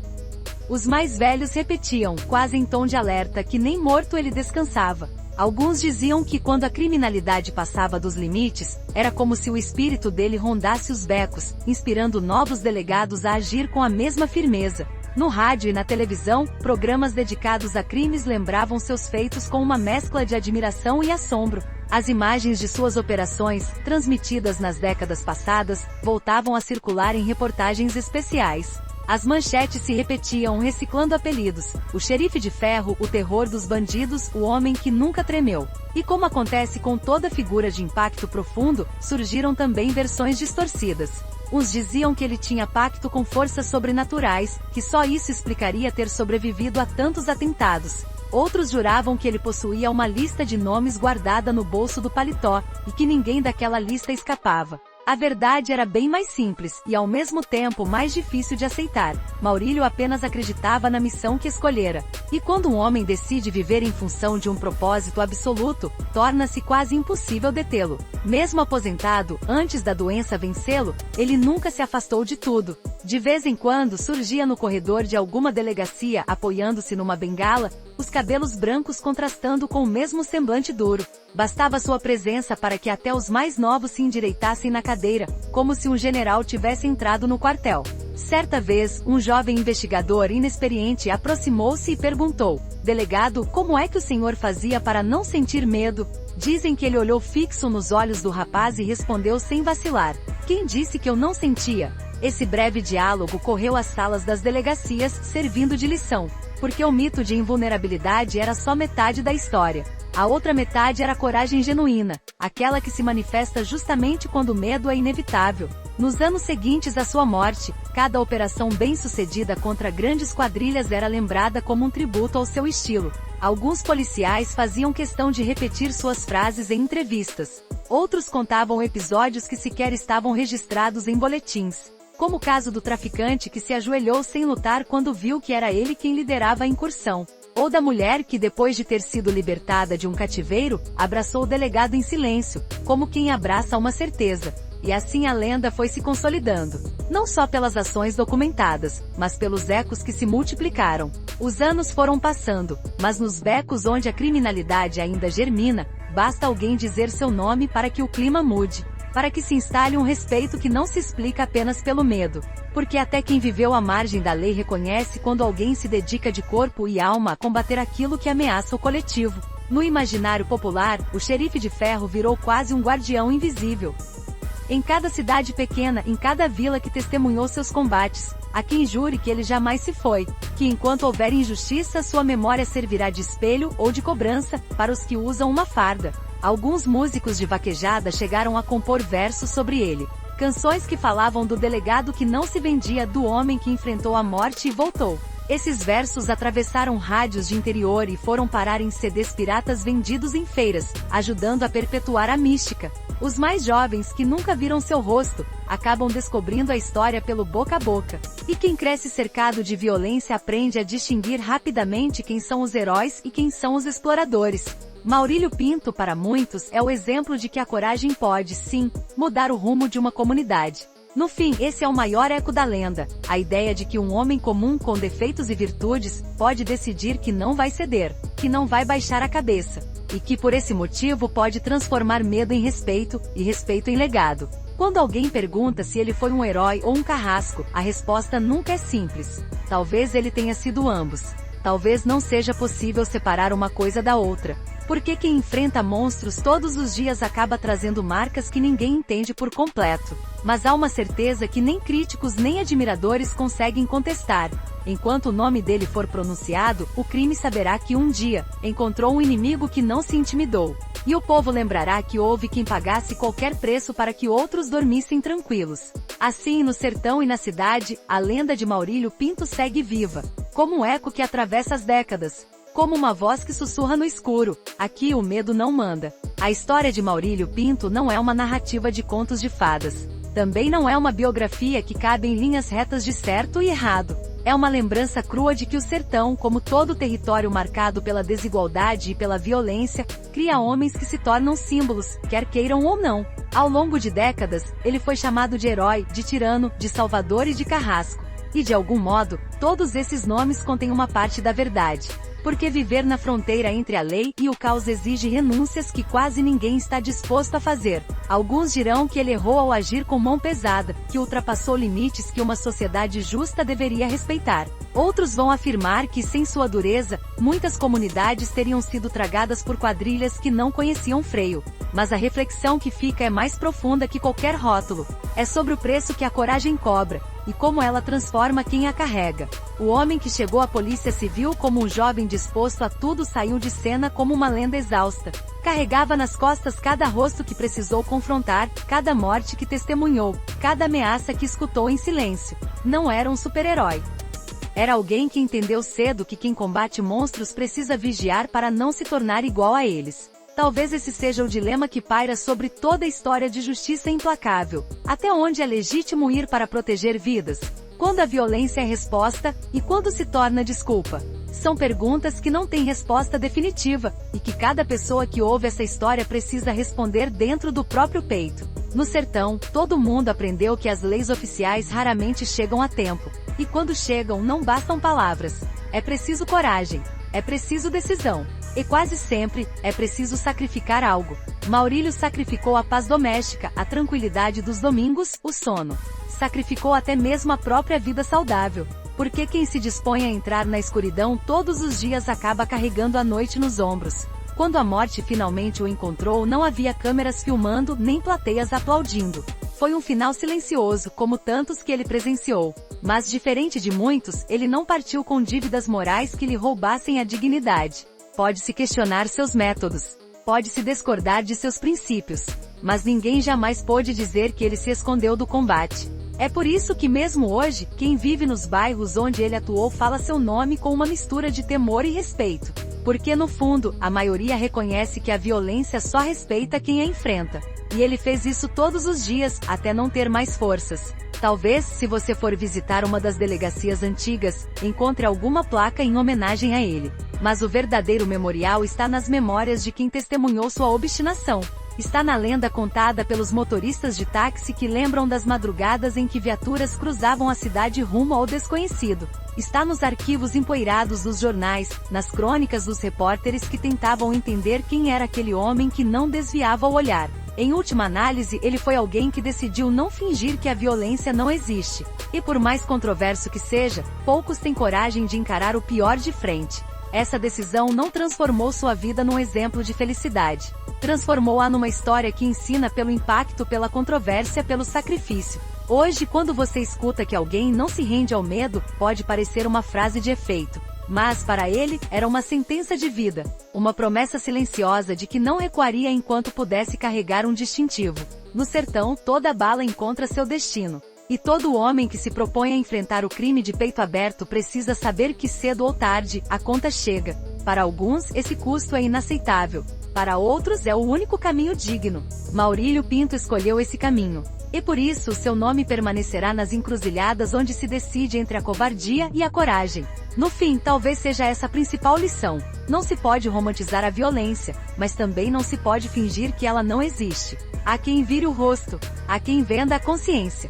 Os mais velhos repetiam, quase em tom de alerta, que nem morto ele descansava. Alguns diziam que quando a criminalidade passava dos limites, era como se o espírito dele rondasse os becos, inspirando novos delegados a agir com a mesma firmeza. No rádio e na televisão, programas dedicados a crimes lembravam seus feitos com uma mescla de admiração e assombro. As imagens de suas operações, transmitidas nas décadas passadas, voltavam a circular em reportagens especiais. As manchetes se repetiam reciclando apelidos: o xerife de ferro, o terror dos bandidos, o homem que nunca tremeu. E como acontece com toda figura de impacto profundo, surgiram também versões distorcidas. Uns diziam que ele tinha pacto com forças sobrenaturais, que só isso explicaria ter sobrevivido a tantos atentados. Outros juravam que ele possuía uma lista de nomes guardada no bolso do paletó, e que ninguém daquela lista escapava. A verdade era bem mais simples, e ao mesmo tempo mais difícil de aceitar. Maurílio apenas acreditava na missão que escolhera. E quando um homem decide viver em função de um propósito absoluto, torna-se quase impossível detê-lo. Mesmo aposentado, antes da doença vencê-lo, ele nunca se afastou de tudo. De vez em quando surgia no corredor de alguma delegacia apoiando-se numa bengala, os cabelos brancos contrastando com o mesmo semblante duro. Bastava sua presença para que até os mais novos se endireitassem na cadeira, como se um general tivesse entrado no quartel. Certa vez, um jovem investigador inexperiente aproximou-se e perguntou: "Delegado, como é que o senhor fazia para não sentir medo?" Dizem que ele olhou fixo nos olhos do rapaz e respondeu sem vacilar: "Quem disse que eu não sentia?" Esse breve diálogo correu às salas das delegacias, servindo de lição, porque o mito de invulnerabilidade era só metade da história. A outra metade era a coragem genuína, aquela que se manifesta justamente quando o medo é inevitável. Nos anos seguintes à sua morte, cada operação bem-sucedida contra grandes quadrilhas era lembrada como um tributo ao seu estilo. Alguns policiais faziam questão de repetir suas frases em entrevistas. Outros contavam episódios que sequer estavam registrados em boletins, como o caso do traficante que se ajoelhou sem lutar quando viu que era ele quem liderava a incursão. Ou da mulher que, depois de ter sido libertada de um cativeiro, abraçou o delegado em silêncio, como quem abraça uma certeza. E assim a lenda foi se consolidando. Não só pelas ações documentadas, mas pelos ecos que se multiplicaram. Os anos foram passando, mas nos becos onde a criminalidade ainda germina, basta alguém dizer seu nome para que o clima mude. Para que se instale um respeito que não se explica apenas pelo medo. Porque até quem viveu à margem da lei reconhece quando alguém se dedica de corpo e alma a combater aquilo que ameaça o coletivo. No imaginário popular, o xerife de ferro virou quase um guardião invisível. Em cada cidade pequena, em cada vila que testemunhou seus combates, há quem jure que ele jamais se foi, que enquanto houver injustiça sua memória servirá de espelho ou de cobrança, para os que usam uma farda. Alguns músicos de vaquejada chegaram a compor versos sobre ele. Canções que falavam do delegado que não se vendia, do homem que enfrentou a morte e voltou. Esses versos atravessaram rádios de interior e foram parar em CDs piratas vendidos em feiras, ajudando a perpetuar a mística. Os mais jovens, que nunca viram seu rosto, acabam descobrindo a história pelo boca a boca. E quem cresce cercado de violência aprende a distinguir rapidamente quem são os heróis e quem são os exploradores. Maurílio Pinto, para muitos, é o exemplo de que a coragem pode, sim, mudar o rumo de uma comunidade. No fim, esse é o maior eco da lenda, a ideia de que um homem comum com defeitos e virtudes pode decidir que não vai ceder, que não vai baixar a cabeça, e que por esse motivo pode transformar medo em respeito, e respeito em legado. Quando alguém pergunta se ele foi um herói ou um carrasco, a resposta nunca é simples. Talvez ele tenha sido ambos. Talvez não seja possível separar uma coisa da outra. Porque quem enfrenta monstros todos os dias acaba trazendo marcas que ninguém entende por completo. Mas há uma certeza que nem críticos nem admiradores conseguem contestar. Enquanto o nome dele for pronunciado, o crime saberá que um dia encontrou um inimigo que não se intimidou. E o povo lembrará que houve quem pagasse qualquer preço para que outros dormissem tranquilos. Assim, no sertão e na cidade, a lenda de Maurílio Pinto segue viva, como um eco que atravessa as décadas. Como uma voz que sussurra no escuro, aqui o medo não manda. A história de Maurílio Pinto não é uma narrativa de contos de fadas. Também não é uma biografia que cabe em linhas retas de certo e errado. É uma lembrança crua de que o sertão, como todo território marcado pela desigualdade e pela violência, cria homens que se tornam símbolos, quer queiram ou não. Ao longo de décadas, ele foi chamado de herói, de tirano, de salvador e de carrasco. E de algum modo, todos esses nomes contêm uma parte da verdade. Porque viver na fronteira entre a lei e o caos exige renúncias que quase ninguém está disposto a fazer. Alguns dirão que ele errou ao agir com mão pesada, que ultrapassou limites que uma sociedade justa deveria respeitar. Outros vão afirmar que, sem sua dureza, muitas comunidades teriam sido tragadas por quadrilhas que não conheciam freio. Mas a reflexão que fica é mais profunda que qualquer rótulo. É sobre o preço que a coragem cobra, e como ela transforma quem a carrega. O homem que chegou à polícia civil como um jovem disposto a tudo saiu de cena como uma lenda exausta. Carregava nas costas cada rosto que precisou confrontar, cada morte que testemunhou, cada ameaça que escutou em silêncio. Não era um super-herói. Era alguém que entendeu cedo que quem combate monstros precisa vigiar para não se tornar igual a eles. Talvez esse seja o dilema que paira sobre toda a história de justiça implacável. Até onde é legítimo ir para proteger vidas? Quando a violência é resposta, e quando se torna desculpa? São perguntas que não têm resposta definitiva, e que cada pessoa que ouve essa história precisa responder dentro do próprio peito. No sertão, todo mundo aprendeu que as leis oficiais raramente chegam a tempo. E quando chegam, não bastam palavras. É preciso coragem. É preciso decisão. E quase sempre, é preciso sacrificar algo. Maurílio sacrificou a paz doméstica, a tranquilidade dos domingos, o sono. Sacrificou até mesmo a própria vida saudável. Porque quem se dispõe a entrar na escuridão todos os dias acaba carregando a noite nos ombros. Quando a morte finalmente o encontrou, não havia câmeras filmando, nem plateias aplaudindo. Foi um final silencioso, como tantos que ele presenciou. Mas diferente de muitos, ele não partiu com dívidas morais que lhe roubassem a dignidade. Pode-se questionar seus métodos. Pode-se discordar de seus princípios. Mas ninguém jamais pôde dizer que ele se escondeu do combate. É por isso que mesmo hoje, quem vive nos bairros onde ele atuou fala seu nome com uma mistura de temor e respeito. Porque no fundo, a maioria reconhece que a violência só respeita quem a enfrenta. E ele fez isso todos os dias, até não ter mais forças. Talvez, se você for visitar uma das delegacias antigas, encontre alguma placa em homenagem a ele. Mas o verdadeiro memorial está nas memórias de quem testemunhou sua obstinação. Está na lenda contada pelos motoristas de táxi que lembram das madrugadas em que viaturas cruzavam a cidade rumo ao desconhecido. Está nos arquivos empoeirados dos jornais, nas crônicas dos repórteres que tentavam entender quem era aquele homem que não desviava o olhar. Em última análise, ele foi alguém que decidiu não fingir que a violência não existe. E por mais controverso que seja, poucos têm coragem de encarar o pior de frente. Essa decisão não transformou sua vida num exemplo de felicidade. Transformou-a numa história que ensina pelo impacto, pela controvérsia, pelo sacrifício. Hoje, quando você escuta que alguém não se rende ao medo, pode parecer uma frase de efeito. Mas, para ele, era uma sentença de vida. Uma promessa silenciosa de que não recuaria enquanto pudesse carregar um distintivo. No sertão, toda bala encontra seu destino. E todo homem que se propõe a enfrentar o crime de peito aberto precisa saber que cedo ou tarde, a conta chega. Para alguns, esse custo é inaceitável. Para outros é o único caminho digno. Maurílio Pinto escolheu esse caminho. E por isso seu nome permanecerá nas encruzilhadas onde se decide entre a covardia e a coragem. No fim, talvez seja essa a principal lição. Não se pode romantizar a violência, mas também não se pode fingir que ela não existe. Há quem vire o rosto, há quem venda a consciência.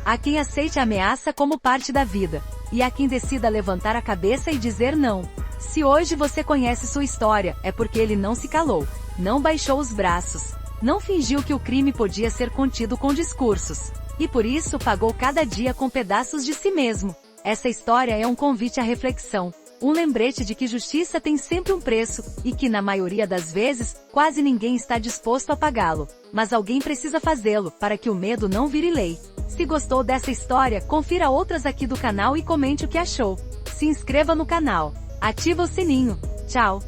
Há quem aceite a ameaça como parte da vida. E há quem decida levantar a cabeça e dizer não. Se hoje você conhece sua história, é porque ele não se calou. Não baixou os braços. Não fingiu que o crime podia ser contido com discursos. E por isso pagou cada dia com pedaços de si mesmo. Essa história é um convite à reflexão. Um lembrete de que justiça tem sempre um preço, e que na maioria das vezes, quase ninguém está disposto a pagá-lo. Mas alguém precisa fazê-lo, para que o medo não vire lei. Se gostou dessa história, confira outras aqui do canal e comente o que achou. Se inscreva no canal. Ativa o sininho. Tchau!